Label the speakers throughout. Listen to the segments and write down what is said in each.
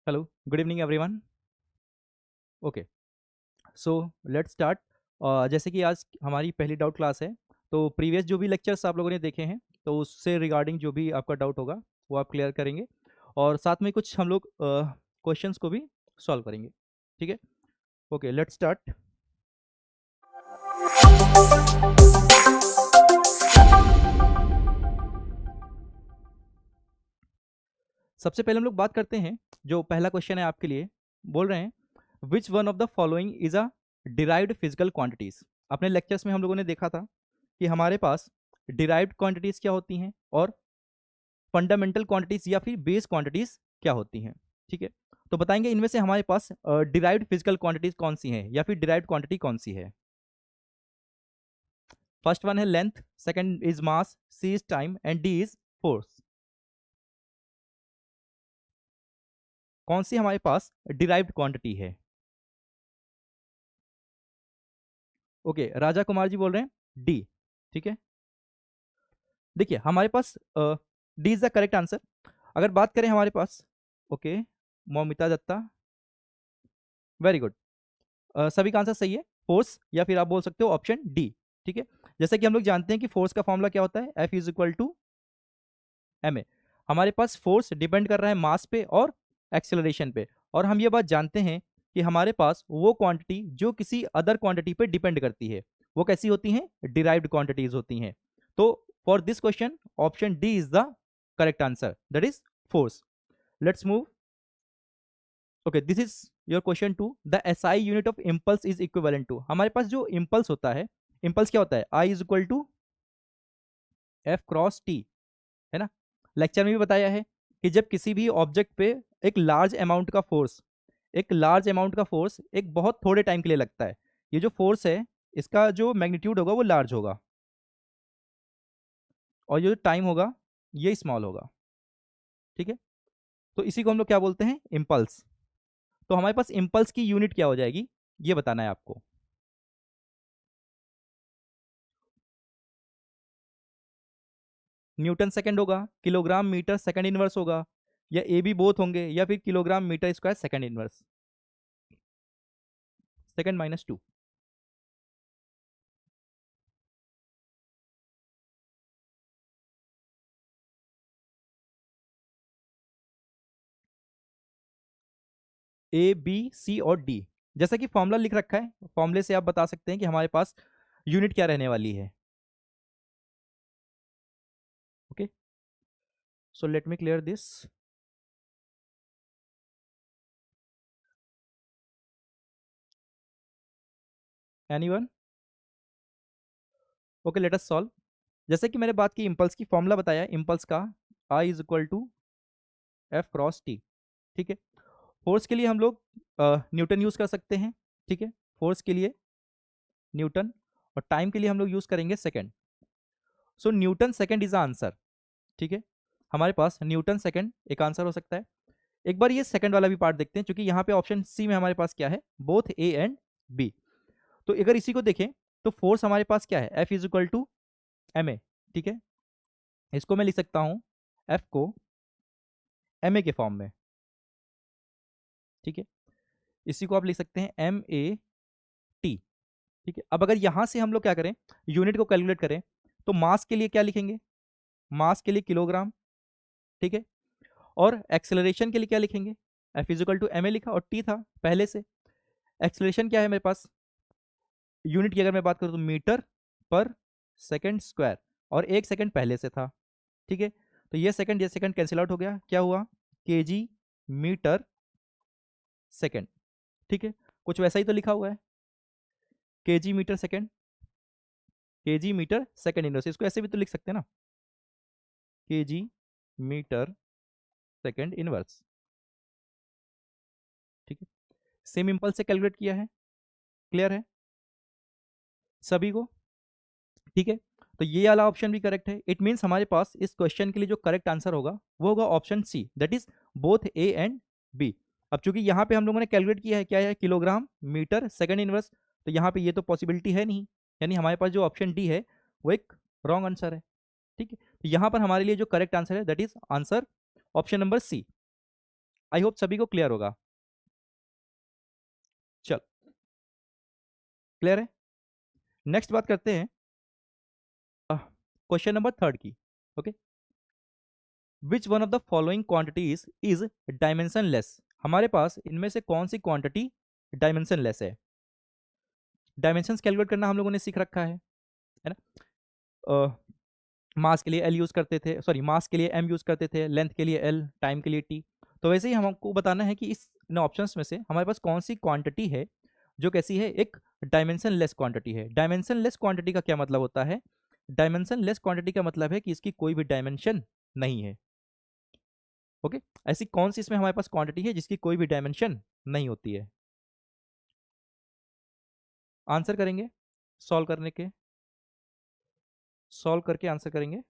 Speaker 1: Hello, good evening everyone. Okay, so let's start. जैसे कि आज हमारी पहली डाउट क्लास है, तो प्रीवियस जो भी लेक्चर्स आप लोगों ने देखे हैं, तो उससे रिगार्डिंग जो भी आपका डाउट होगा वो आप क्लियर करेंगे, और साथ में कुछ हम लोग क्वेश्चंस को भी सॉल्व करेंगे। ठीक है, ओके लेट्स स्टार्ट। सबसे पहले हम लोग बात करते हैं, जो पहला क्वेश्चन है आपके लिए, बोल रहे हैं विच one of the following is a derived physical quantities. अपने लेक्चर्स में हम लोगों ने देखा था कि हमारे पास डिराइव्ड क्वांटिटीज क्या होती हैं और फंडामेंटल क्वांटिटीज या फिर बेस क्वांटिटीज क्या होती हैं। ठीक है, तो बताएंगे इनमें से हमारे पास डिराइव्ड फिजिकल क्वांटिटीज कौन सी हैं या फिर डिराइव्ड क्वांटिटी कौन सी है। फर्स्ट वन है length, second is mass, C is time and D is force. कौन सी हमारे पास डिराइव्ड क्वांटिटी है? ओके, राजा कुमार जी बोल रहे हैं डी। ठीक है, देखिए हमारे पास D is the correct answer. अगर बात करें हमारे पास, okay, Moumita Datta, very good, सभी का आंसर सही है, फोर्स, या फिर आप बोल सकते हो ऑप्शन डी। ठीक है, जैसा कि हम लोग जानते हैं कि फोर्स का फॉर्मूला क्या होता है, F is equal to M A. हमारे पास फोर्स डिपेंड कर रहा है मास पे और एक्सेलरेशन पे, और हम ये बात जानते हैं कि हमारे पास वो क्वांटिटी जो किसी अदर क्वांटिटी पे डिपेंड करती है वो कैसी होती हैं, डिराइव्ड क्वांटिटीज होती हैं। तो for this question option D is the correct answer, that is force. Let's move. Okay, this is your question two, the SI unit of impulse is equivalent to. हमारे पास जो इम्पल्स होता है, impulse क्या होता है, I is equal to F cross T, है ना। लेक्चर में भी बताया है कि जब किसी भी ऑब्जेक्ट पे एक लार्ज अमाउंट का फोर्स, एक लार्ज अमाउंट का फोर्स एक बहुत थोड़े टाइम के लिए लगता है, ये जो फोर्स है इसका जो मैग्नीट्यूड होगा वो लार्ज होगा, और ये जो टाइम होगा ये स्मॉल होगा। ठीक है, तो इसी को हम लोग क्या बोलते हैं, इम्पल्स। तो हमारे पास इम्पल्स की यूनिट क्या हो जाएगी, ये बताना है आपको। न्यूटन सेकंड होगा, किलोग्राम मीटर सेकंड इनवर्स होगा, या ए बी बोथ होंगे, या फिर kilogram metre square second inverse, second minus two. A B C और डी, जैसा कि फॉर्मूला लिख रखा है, फॉर्मूले से आप बता सकते हैं कि हमारे पास यूनिट क्या रहने वाली है। Okay, so let me clear this. Anyone? Okay, let us solve. जैसे कि मैंने बात की इम्पल्स की, फॉर्मूला बताया इम्पल्स का, I is equal to F cross T. ठीक है, फोर्स के लिए हम लोग न्यूटन यूज कर सकते हैं। ठीक है, फोर्स के लिए न्यूटन, और टाइम के लिए हम लोग यूज करेंगे second. So Newton second is answer. ठीक है, हमारे पास न्यूटन सेकेंड एक आंसर हो सकता है। एक बार ये सेकंड वाला भी पार्ट देखते हैं, क्योंकि यहाँ पे ऑप्शन सी में हमारे पास क्या है, बोथ ए एंड बी। तो अगर इसी को देखें तो फोर्स हमारे पास क्या है, F is equal to M A. ठीक है, इसको मैं लिख सकता हूँ एफ को एम ए के फॉर्म में। ठीक है, इसी को आप लिख सकते हैं एम ए टी। ठीक है, अब अगर यहाँ से हम लोग क्या करें, यूनिट को कैलकुलेट करें, तो मास के लिए क्या लिखेंगे, मास के लिए किलोग्राम। ठीक है, और एक्सेलरेशन के लिए क्या लिखेंगे, F is equal to M A लिखा और टी था पहले से। एक्सेलरेशन क्या है मेरे पास, यूनिट की अगर मैं बात करूं तो मीटर पर सेकंड स्क्वायर, और एक सेकंड पहले से था। ठीक है, तो ये सेकंड कैंसिल आउट हो गया, क्या हुआ, केजी मीटर सेकंड। ठीक है, कुछ वैसा ही तो लिखा हुआ है, KG metre second, KG metre second inverse, इसको ऐसे भी तो लिख सकते हैं ना, केजी मीटर सेकंड इनवर्स। ठीक है, सेम इम्पल्स से कैलकुलेट किया है, क्लियर है सभी को। ठीक है, तो ये वाला ऑप्शन भी करेक्ट है। इट मीन्स हमारे पास इस क्वेश्चन के लिए जो करेक्ट आंसर होगा वो होगा option C, that is both A and B. अब चूंकि यहाँ पे हम लोगों ने कैलकुलेट किया है क्या है, किलोग्राम मीटर सेकंड इनवर्स, तो यहाँ पे ये तो पॉसिबिलिटी है नहीं, यानी हमारे पास जो ऑप्शन डी है वो एक रॉन्ग आंसर है। ठीक है, तो यहाँ पर हमारे लिए जो करेक्ट आंसर है that is answer option number C. I hope सभी को क्लियर होगा। चल, क्लियर है। नेक्स्ट बात करते हैं क्वेश्चन नंबर थर्ड की। Okay, which one of the following quantities is dimensionless. हमारे पास इनमें से कौन सी क्वांटिटी डायमेंशनलेस है। डायमेंशंस कैलकुलेट करना हम लोगों ने सीख रखा है ना। मास के लिए एल यूज करते थे, सॉरी मास के लिए एम यूज करते थे, लेंथ के लिए एल, टाइम के लिए टी। तो वैसे ही हमको बताना है कि इस इन ऑप्शंस में से हमारे पास कौन सी क्वांटिटी है जो कैसी है, एक डायमेंशन लेस क्वांटिटी है। डायमेंशन लेस क्वांटिटी का क्या मतलब होता है? डायमेंशन लेस क्वांटिटी का मतलब है कि इसकी कोई भी डायमेंशन नहीं है। ओके, ऐसी कौन सी इसमें हमारे पास क्वांटिटी है जिसकी कोई भी डायमेंशन नहीं होती है? आंसर करेंगे, सॉल्व करने के, सॉल्व करके आंसर करेंगे।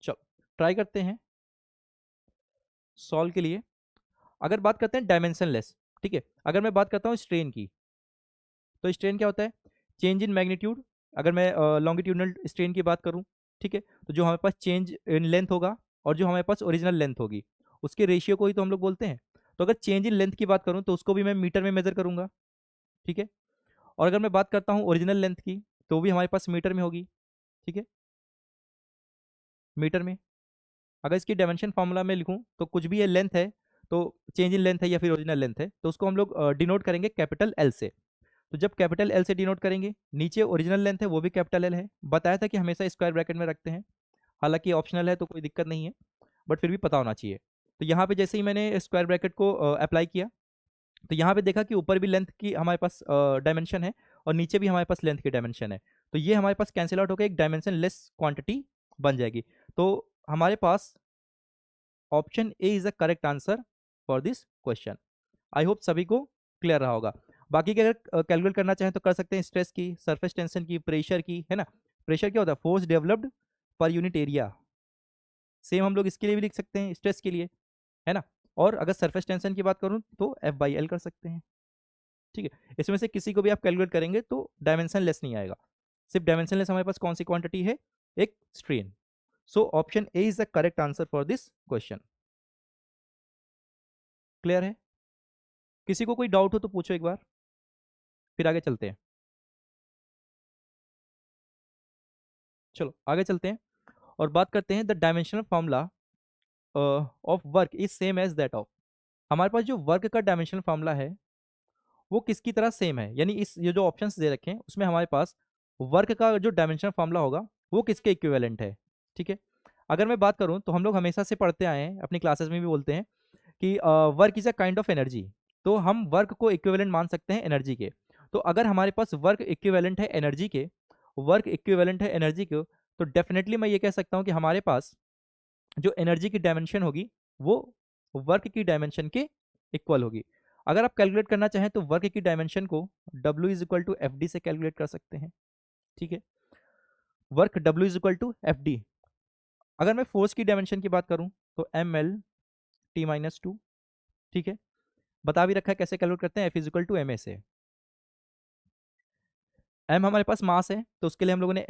Speaker 1: चलो ट्राई करते हैं सॉल्व के लिए। अगर बात करते हैं डायमेंशन लेस, ठीक है, अगर मैं बात करता हूँ स्ट्रेन की, तो स्ट्रेन क्या होता है? Change in magnitude. अगर मैं लॉन्गिट्यूडनल स्ट्रेन की बात करूँ, ठीक है, तो जो हमारे पास चेंज इन लेंथ होगा और जो हमारे पास ओरिजिनल लेंथ होगी, उसके रेशियो को ही तो हम लोग बोलते हैं। तो अगर चेंज इन लेंथ की बात करूँ तो उसको भी मैं मीटर में मेजर करूंगा, ठीक है। और अगर मैं बात करता हूँ ओरिजिनल लेंथ की, तो भी हमारे पास मीटर में होगी, ठीक है, मीटर में। अगर इसकी डायमेंशन फार्मूला में लिखूँ तो कुछ भी ये लेंथ है, तो चेंज इन लेंथ है या फिर ओरिजिनल लेंथ है, तो उसको हम लोग डिनोट करेंगे कैपिटल एल से। तो जब कैपिटल एल से डिनोट करेंगे, नीचे ओरिजिनल लेंथ है वो भी कैपिटल एल है। बताया था कि हमेशा स्क्वायर ब्रैकेट में रखते हैं, हालांकि ऑप्शनल है तो कोई दिक्कत नहीं है, बट फिर भी पता होना चाहिए। तो यहाँ पे जैसे ही मैंने स्क्वायर ब्रैकेट को अप्लाई किया, तो यहाँ पे देखा कि ऊपर भी लेंथ की हमारे पास डायमेंशन है और नीचे भी हमारे पास लेंथ की डायमेंशन है। तो ये हमारे पास कैंसिल आउट होकर एक डायमेंशन लेस क्वांटिटी बन जाएगी। तो हमारे पास option A is the correct answer for this question. I hope सभी को क्लियर रहा होगा। बाकी के अगर कैलकुलेट करना चाहें तो कर सकते हैं, स्ट्रेस की, सरफेस टेंशन की, प्रेशर की, है ना। प्रेशर क्या होता है? फोर्स डेवलप्ड पर यूनिट एरिया। सेम हम लोग इसके लिए भी लिख सकते हैं, स्ट्रेस के लिए, है ना। और अगर सरफेस टेंशन की बात करूं तो एफ बाई एल कर सकते हैं, ठीक है। इसमें से किसी को भी आप कैलकुलेट करेंगे तो डायमेंशन लेस नहीं आएगा। सिर्फ डायमेंशन लेस हमारे पास कौन सी क्वांटिटी है? एक strain. So option A is the correct answer for this question. Clear है? किसी को कोई डाउट हो तो पूछो एक बार, फिर आगे चलते हैं। चलो आगे चलते हैं और बात करते हैं the dimensional formula of work is same as that of. हमारे पास जो वर्क का डायमेंशनल फॉर्मूला है वो किसकी तरह सेम है, यानी इस ये जो ऑप्शंस दे रखे हैं उसमें हमारे पास वर्क का जो डायमेंशनल फॉर्मूला होगा वो किसके इक्विवेलेंट है, ठीक है। अगर मैं बात करूं तो हम लोग हमेशा से पढ़ते आए हैं, अपनी क्लासेस में भी बोलते हैं कि work is a kind of energy. तो हम वर्क को इक्विवेलेंट मान सकते हैं एनर्जी के। तो अगर हमारे पास वर्क इक्विवेलेंट है एनर्जी के, वर्क इक्विवेलेंट है एनर्जी के, तो डेफिनेटली मैं ये कह सकता हूँ कि हमारे पास जो एनर्जी की डायमेंशन होगी वो वर्क की डायमेंशन के इक्वल होगी। अगर आप कैलकुलेट करना चाहें तो वर्क की डायमेंशन को W is equal to F D से कैलकुलेट कर सकते हैं, ठीक है। Work W is equal to F D. अगर मैं फोर्स की डायमेंशन की बात करूं तो M L T minus two, ठीक है। बता भी रखा है कैसे कैलकुलेट करते हैं, F is equal to M A से। एम हमारे पास मास है तो उसके लिए हम लोगों ने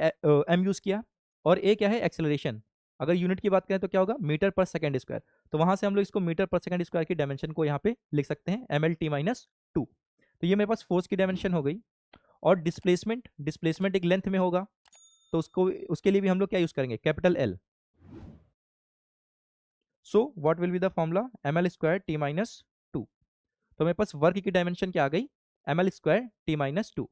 Speaker 1: एम यूज किया, और ए क्या है? एक्सेलरेशन। अगर यूनिट की बात करें तो क्या होगा? Metre per second square. तो वहां से हम लोग इसको मीटर पर सेकंड स्क्वायर की डायमेंशन को यहाँ पे लिख सकते हैं, M L T minus two. तो ये मेरे पास फोर्स की डायमेंशन हो गई। और डिस्प्लेसमेंट, डिस्प्लेसमेंट एक लेंथ में होगा, तो उसको उसके लिए भी हम लोग क्या यूज करेंगे? Capital L. So what will be the formula? M L square T minus two. तो मेरे पास वर्क की डायमेंशन क्या आ गई? M L square T minus two.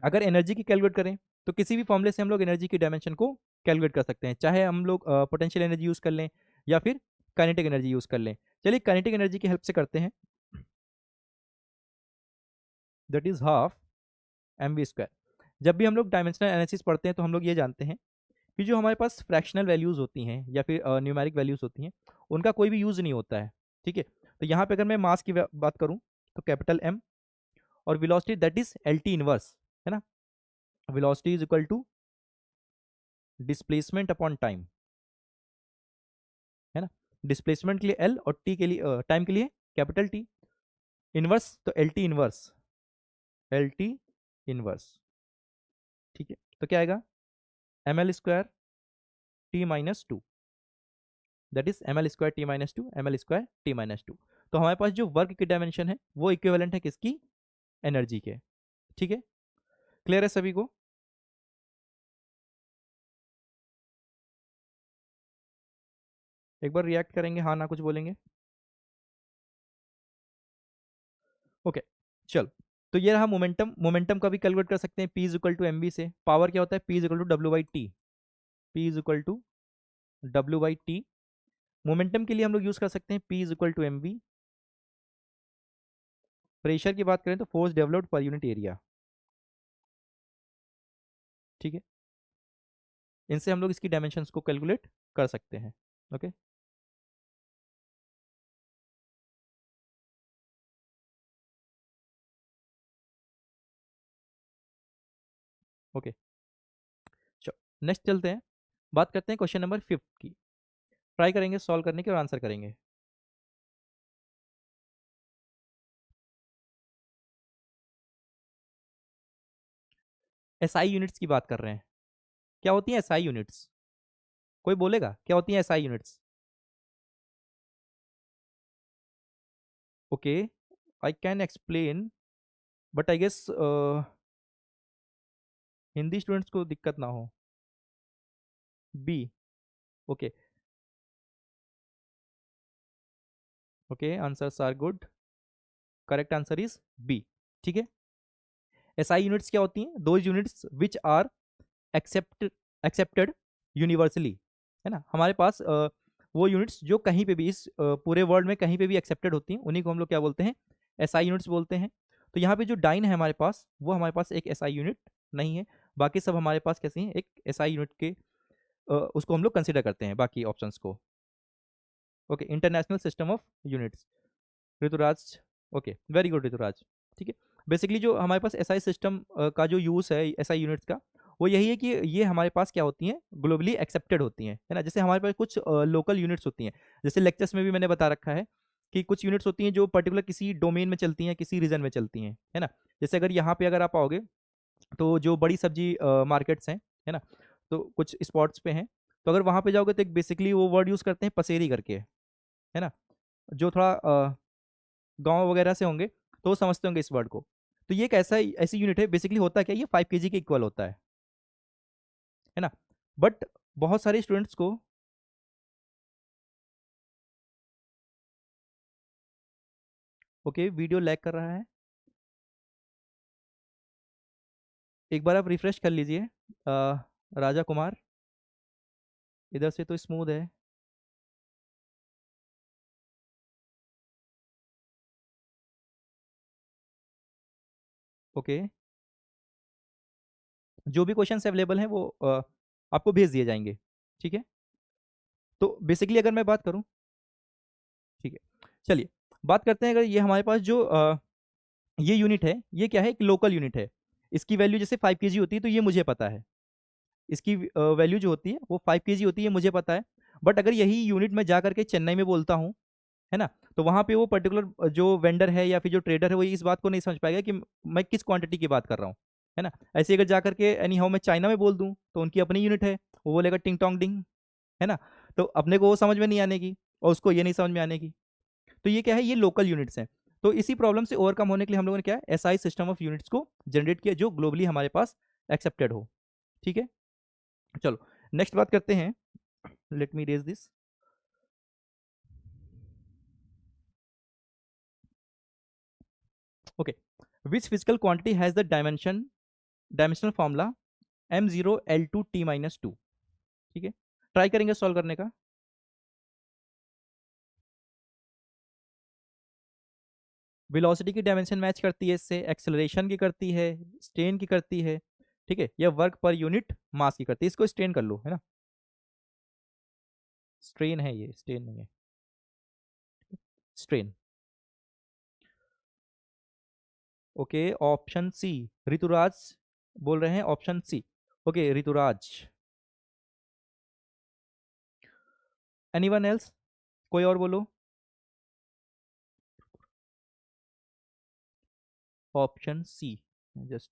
Speaker 1: अगर एनर्जी की कैलकुलेट करें तो किसी भी फॉर्मूले से हम लोग एनर्जी की डायमेंशन को कैलकुलेट कर सकते हैं, चाहे हम लोग पोटेंशियल एनर्जी यूज कर लें या फिर काइनेटिक एनर्जी यूज कर लें। चलिए काइनेटिक एनर्जी की हेल्प से करते हैं, that is half M V square. जब भी हम लोग डायमेंशनल एनालिसिस पढ़ते हैं तो हम लोग ये जानते हैं कि जो हमारे पास फ्रैक्शनल वैल्यूज होती हैं या फिर न्यूमेरिक वैल्यूज होती हैं उनका कोई भी यूज नहीं होता है, ठीक है। तो यहाँ पे अगर मैं मास की बात करूँ तो कैपिटल एम, और velocity that is L T inverse, है ना। Velocity is equal to displacement upon time, है ना। डिस्प्लेसमेंट के लिए एल और टी के लिए टाइम के लिए कैपिटल टी। इनवर्स तो L T inverse, L T inverse, ठीक है। तो क्या आएगा? M L square T minus two. That is M L square T minus two, M L square T minus two. तो हमारे पास जो वर्क की डायमेंशन है वो इक्विवेलेंट है किसकी, एनर्जी के। ठीक है, क्लियर है सभी को? एक बार रिएक्ट करेंगे, हाँ ना कुछ बोलेंगे। ओके, चल। तो ये रहा मोमेंटम। मोमेंटम का भी कैलकुलेट कर सकते हैं, P is equal to M V से। पावर क्या होता है, P is equal to W by T. P is equal to W by T. Momentum के लिए हम लोग यूज कर सकते हैं P is equal to M V. Pressure की बात करें तो फोर्स डेवलप्ड पर यूनिट एरिया। ठीक है, इनसे हम लोग इसकी डायमेंशंस को कैलकुलेट कर सकते हैं। ओके, ओके, चलो नेक्स्ट चलते हैं। बात करते हैं क्वेश्चन नंबर 5 की। ट्राई करेंगे सॉल्व करने की और आंसर करेंगे। एसआई यूनिट्स की बात कर रहे हैं। क्या होती हैं एसआई यूनिट्स? कोई बोलेगा क्या होती हैं SI units? Okay, I can explain, but I guess Hindi students को दिक्कत ना हो। B. Okay, okay, answers are good. Correct answer is B. ठीक है, एसआई यूनिट्स क्या होती हैं? दो units which are accepted universally, है ना। हमारे पास वो यूनिट्स जो कहीं पे भी इस पूरे वर्ल्ड में कहीं पे भी एक्सेप्टेड होती हैं, उन्हीं को हम लोग क्या बोलते हैं, एसआई यूनिट्स बोलते हैं। तो यहाँ पे जो डाइन है हमारे पास, वो हमारे पास एक एसआई यूनिट नहीं है। बाकी सब हमारे पास कैसे हैं, एक एसआई यूनिट के उसको हम लोग कंसिडर करते हैं बाकी ऑप्शंस को। Okay, international system of units. Rituraj, okay, very good Rituraj. ठीक है, बेसिकली जो हमारे पास एसआई सिस्टम का जो यूज़ है एसआई यूनिट्स का, वो यही है कि ये हमारे पास क्या होती हैं, ग्लोबली एक्सेप्टेड होती हैं, है ना। जैसे हमारे पास कुछ लोकल यूनिट्स होती हैं, जैसे लेक्चर्स में भी मैंने बता रखा है कि कुछ यूनिट्स होती हैं जो पर्टिकुलर किसी डोमेन में चलती हैं, किसी रीजन में चलती हैं, है ना। जैसे अगर यहाँ पे अगर आप आओगे तो जो बड़ी सब्जी मार्केट्स हैं, है ना, तो कुछ स्पॉट्स पे हैं, तो अगर वहाँ पे जाओगे तो एक बेसिकली वो वर्ड यूज़ करते हैं पसेरी करके, है ना। जो थोड़ा गाँव वगैरह से होंगे तो वो समझते होंगे इस वर्ड को। तो ये एक ऐसा ऐसी यूनिट है, बेसिकली होता क्या है, ये 5 kg के इक्वल होता है ना। बट बहुत सारे स्टूडेंट्स को, ओके, वीडियो लैग कर रहा है, एक बार आप रिफ्रेश कर लीजिए। राजा कुमार, इधर से तो स्मूथ है। ओके, जो भी क्वेश्चंस अवेलेबल हैं वो आपको भेज दिए जाएंगे। ठीक है, तो बेसिकली अगर मैं बात करूं, ठीक है, चलिए बात करते हैं। अगर ये हमारे पास जो ये यूनिट है, ये क्या है, एक लोकल यूनिट है। इसकी वैल्यू जैसे 5 kg होती है तो ये मुझे पता है, इसकी वैल्यू जो होती है वो 5 kg होती है, मुझे पता है। बट अगर यही यूनिट मैं जा करके चेन्नई में बोलता हूँ, है ना, तो वहाँ पे वो पर्टिकुलर जो वेंडर है या फिर जो ट्रेडर है वो इस बात को नहीं समझ पाएगा कि मैं किस क्वांटिटी की बात कर रहा हूँ, है ना। ऐसे अगर जा करके एनी हाउ मैं चाइना में बोल दूँ तो उनकी अपनी यूनिट है, वो बोलेगा टिंग टोंग डिंग, है ना। तो अपने को वो समझ में नहीं आने की और उसको ये नहीं समझ में आने की। तो ये क्या है, ये लोकल यूनिट्स हैं। तो इसी प्रॉब्लम से ओवरकम होने के लिए हम लोगों ने क्या है, एसआई सिस्टम ऑफ यूनिट्स को जनरेट किया जो ग्लोबली हमारे पास एक्सेप्टेड हो। ठीक है, चलो नेक्स्ट बात करते हैं। Let me raise this. Okay, which physical quantity has the dimensional formula m0l2t-2। ठीक है, ट्राई करेंगे सॉल्व करने का। वेलोसिटी की डायमेंशन मैच करती है इससे, एक्सेलरेशन की करती है, स्ट्रेन की करती है, ठीक है, या वर्क पर यूनिट मास की करती है। इसको स्ट्रेन कर लो, है ना, स्ट्रेन है ये, स्ट्रेन नहीं है, strain. Okay, option C, Rituraj बोल रहे हैं option C. Okay Rituraj, anyone else, कोई और बोलो। Option C, just,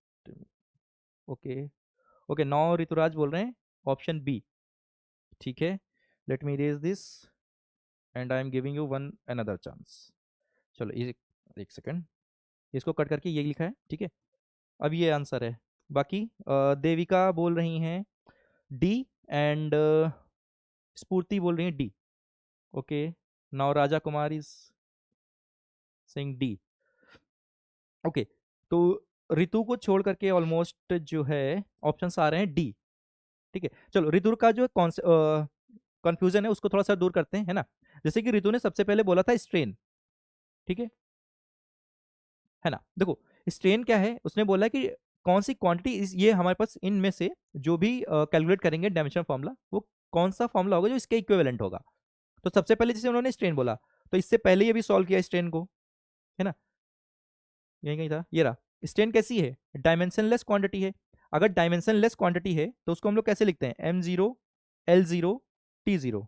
Speaker 1: okay, okay, now Rituraj बोल रहे हैं ऑप्शन बी। ठीक है, let me raise this. And I am giving you one another chance. चलो ये एक सेकेंड, इसको कट करके ये लिखा है, ठीक है। अब ये आंसर है। बाकी देविका बोल रही हैं डी, एंड स्फूर्ति बोल रही हैं D. Okay, now Raja Kumar is saying D. Okay, तो ऋतु को छोड़ करके ऑलमोस्ट जो है ऑप्शंस आ रहे हैं डी। ठीक है, चलो ऋतु का जो कंफ्यूजन है उसको थोड़ा सा दूर करते हैं, है ना। जैसे कि ऋतु ने सबसे पहले बोला था स्ट्रेन, ठीक है ना। देखो स्ट्रेन क्या है, उसने बोला कि कौन सी क्वांटिटी ये हमारे पास इनमें से जो भी कैलकुलेट करेंगे डायमेंशन फॉर्मूला, वो कौन सा फॉर्मूला होगा जो इसके इक्विवेलेंट होगा। तो सबसे पहले जैसे उन्होंने स्ट्रेन बोला, तो इससे पहले ये भी सॉल्व किया स्ट्रेन को, है ना। यही कहीं था, ये रहा। स्ट्रेन कैसी है, डायमेंशनलेस क्वांटिटी है। अगर डायमेंशनलेस क्वांटिटी है तो उसको हम लोग कैसे लिखते हैं, m0 l0 t0,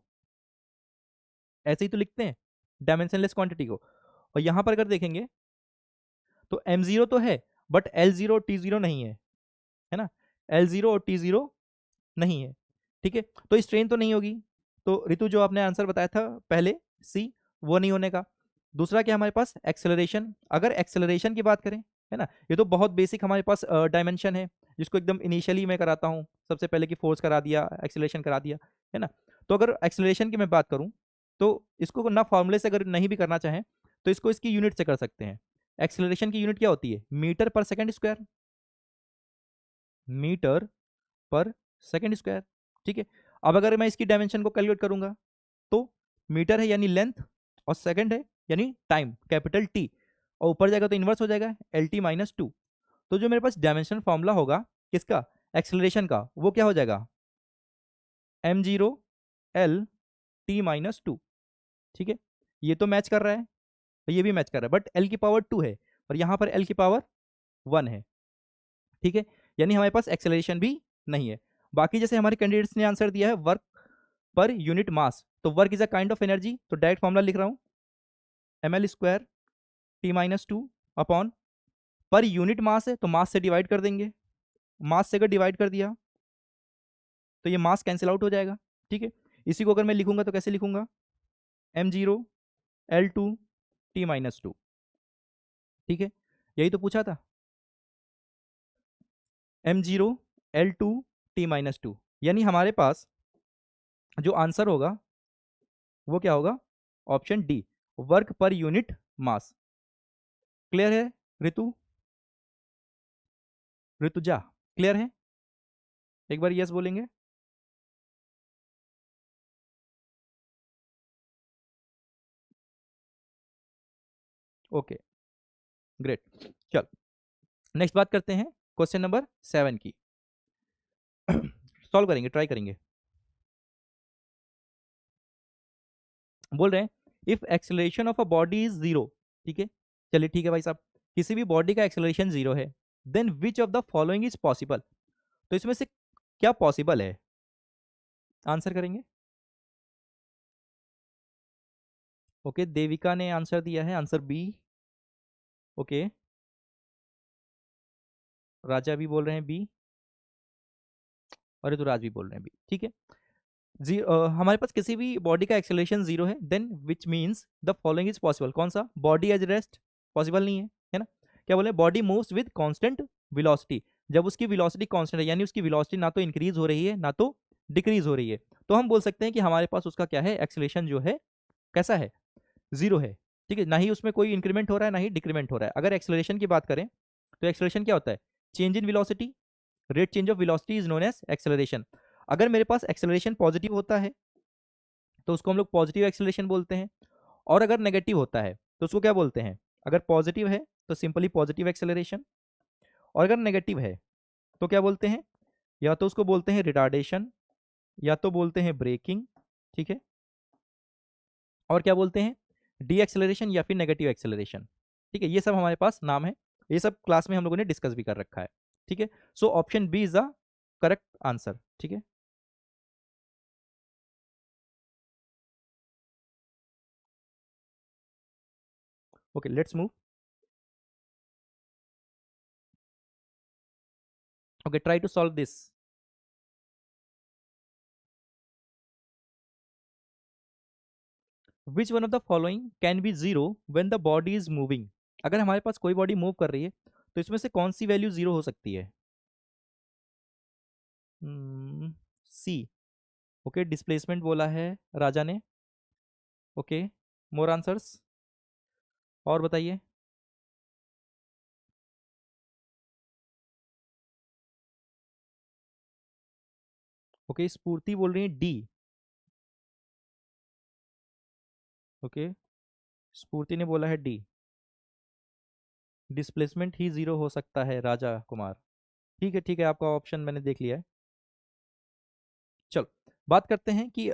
Speaker 1: ऐसे ही तो लिखते हैं डायमेंशनलेस क्वांटिटी को। और यहां पर अगर देखेंगे तो m0 तो है, बट l0 और t0 नहीं है ना। l0 और t0 नहीं है, ठीक है, तो स्ट्रेन तो नहीं होगी। तो ऋतु जो आपने आंसर बताया था पहले सी, वो नहीं होने का। दूसरा क्या हमारे पास, एक्सेलरेशन। अगर एक्सेलरेशन की बात करें, है ना, ये तो बहुत बेसिक हमारे पास डायमेंशन है, जिसको एकदम इनिशियली मैं कराता हूँ सबसे पहले, कि फोर्स करा दिया, एक्सेलरेशन करा दिया, है ना। तो अगर एक्सेलरेशन की मैं बात करूँ, तो इसको ना फॉर्मूले से अगर नहीं भी करना चाहें तो इसको इसकी यूनिट से कर सकते हैं। एक्सेलरेशन की यूनिट क्या होती है, metre per second square, metre per second square, ठीक है। अब अगर मैं इसकी डायमेंशन को कैलकुलेट करूंगा, तो मीटर है यानी लेंथ, और सेकंड है यानी टाइम, कैपिटल टी, और ऊपर जाएगा तो इन्वर्स हो जाएगा एल टी माइनस टू। तो जो मेरे पास डायमेंशन फॉर्मूला होगा किसका, एक्सेलरेशन का, वो क्या हो जाएगा, M zero L T minus two, ठीक है। ये तो मैच कर रहा है, और ये भी मैच कर रहा है, बट एल की पावर टू है और यहाँ पर एल की पावर वन है, ठीक है। यानी हमारे पास एक्सेलरेशन भी नहीं है। बाकी जैसे हमारे कैंडिडेट्स ने आंसर दिया है वर्क पर यूनिट मास, तो work is a kind of energy, तो डायरेक्ट फॉर्मूला लिख रहा हूँ, M L square T minus two upon, पर यूनिट मास है तो मास से डिवाइड कर देंगे, मास से अगर डिवाइड कर दिया तो ये मास कैंसिल आउट हो जाएगा, ठीक है। इसी को अगर मैं लिखूंगा तो कैसे लिखूंगा, M zero L two T minus two, ठीक है। यही तो पूछा था, M zero L two T minus two, यानी हमारे पास जो आंसर होगा वो क्या होगा, ऑप्शन डी, वर्क पर यूनिट मास। क्लियर है ऋतु, ऋतुजा, क्लियर है, एक बार यस बोलेंगे। Okay, great. चल नेक्स्ट बात करते हैं क्वेश्चन नंबर 7 की। सॉल्व करेंगे, ट्राई करेंगे। बोल रहे हैं if acceleration of a body is zero, ठीक है। चलिए ठीक है भाई साहब, किसी भी बॉडी का एक्सेलरेशन जीरो है, then which of the following is possible, तो इसमें से क्या पॉसिबल है, आंसर करेंगे। ओके, देविका ने आंसर दिया है आंसर बी। ओके, राजा भी बोल रहे हैं बी, और ऋतुराज भी बोल रहे हैं बी, ठीक है। हमारे पास किसी भी बॉडी का एक्सेलरेशन जीरो है, then which means the following is possible, कौन सा, बॉडी एज रेस्ट, पॉसिबल नहीं है ना। क्या बोले, body moves with constant velocity, जब उसकी वेलोसिटी कांस्टेंट है, यानी उसकी वेलोसिटी ना तो इंक्रीज हो रही है ना तो डिक्रीज हो रही है, तो हम बोल सकते हैं कि हमारे पास उसका क्या है, एक्सेलरेशन जो है कैसा है, जीरो है, ठीक है। ना ही उसमें कोई इंक्रीमेंट हो रहा है ना ही डिक्रीमेंट हो रहा है। अगर एक्सेलरेशन की बात करें तो एक्सेलरेशन क्या होता है, change in velocity, rate change of velocity is known as acceleration. अगर मेरे पास एक्सेलरेशन पॉजिटिव होता है तो उसको हम लोग पॉजिटिव एक्सेलरेशन बोलते हैं, और अगर नेगेटिव होता है तो उसको क्या बोलते हैं, अगर पॉजिटिव है तो सिंपली पॉजिटिव एक्सेलरेशन, और अगर नेगेटिव है तो क्या बोलते हैं, या तो उसको बोलते हैं रिटार्डेशन, या तो बोलते हैं ब्रेकिंग, ठीक है, और क्या बोलते हैं, डी एक्सेलरेशन या फिर नेगेटिव एक्सेलरेशन, ठीक है। ये सब हमारे पास नाम है, ये सब क्लास में हम लोगों ने डिस्कस भी कर रखा है, ठीक है। So option B is the correct answer, ठीक है। Okay, let's move. Okay, try to solve this. Which one of the following can be zero when the body is moving? अगर हमारे पास कोई बॉडी मूव कर रही है तो इसमें से कौन सी वैल्यू जीरो हो सकती है? सी। ओके, डिस्प्लेसमेंट बोला है राजा ने। ओके, मोर आंसर्स और बताइए। ओके, स्फूर्ति बोल रही है डी। ओके, स्फूर्ति ने बोला है डी, डिस्प्लेसमेंट ही जीरो हो सकता है राजा कुमार। ठीक है ठीक है, आपका ऑप्शन मैंने देख लिया है। चलो बात करते हैं कि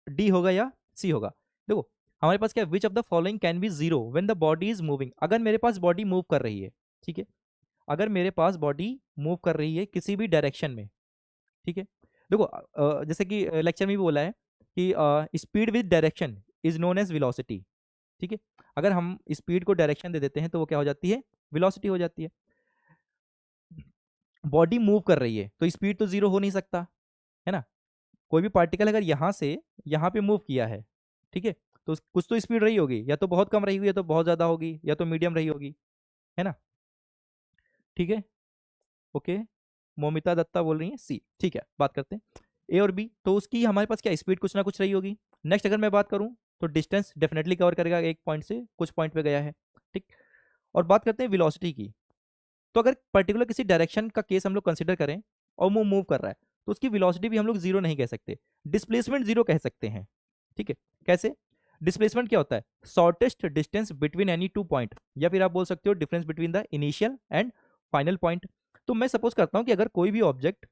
Speaker 1: डी होगा या सी होगा। देखो हमारे पास क्या है, विच of the following can be zero when the body is moving? अगर मेरे पास बॉडी मूव कर रही है, ठीक है, अगर मेरे पास बॉडी मूव कर रही है किसी भी डायरेक्शन में, ठीक है, देखो जैसे कि लेक्चर में भी बोला है कि speed with direction is known as velocity. ठीक है, अगर हम स्पीड को डायरेक्शन दे देते हैं तो वो क्या हो जाती है, वेलोसिटी हो जाती है। बॉडी मूव कर रही है तो स्पीड तो जीरो हो नहीं सकता, है ना? कोई भी पार्टिकल अगर यहाँ से यहाँ पे मूव किया है, ठीक है, तो कुछ तो स्पीड रही होगी, या तो बहुत कम रही होगी, या तो बहुत ज़्यादा होगी, या तो मीडियम रही होगी, है ना? ठीक है, ओके, मोमिता दत्ता बोल रही है सी। ठीक है, बात करते हैं ए और बी। तो उसकी हमारे पास क्या स्पीड कुछ ना कुछ रही होगी। नेक्स्ट अगर मैं बात करूँ तो डिस्टेंस डेफिनेटली कवर करेगा, एक पॉइंट से कुछ पॉइंट पे गया है। ठीक, और बात करते हैं वेलोसिटी की। तो अगर पर्टिकुलर किसी डायरेक्शन का केस हम लोग कंसिडर करें और वो मूव कर रहा है तो उसकी वेलोसिटी भी हम लोग जीरो नहीं कह सकते, डिस्प्लेसमेंट जीरो कह सकते हैं। ठीक है, कैसे? डिस्प्लेसमेंट क्या होता है, shortest distance between any two point, या फिर आप बोल सकते हो difference between the initial and final point. तो मैं सपोज करता हूं कि अगर कोई भी ऑब्जेक्ट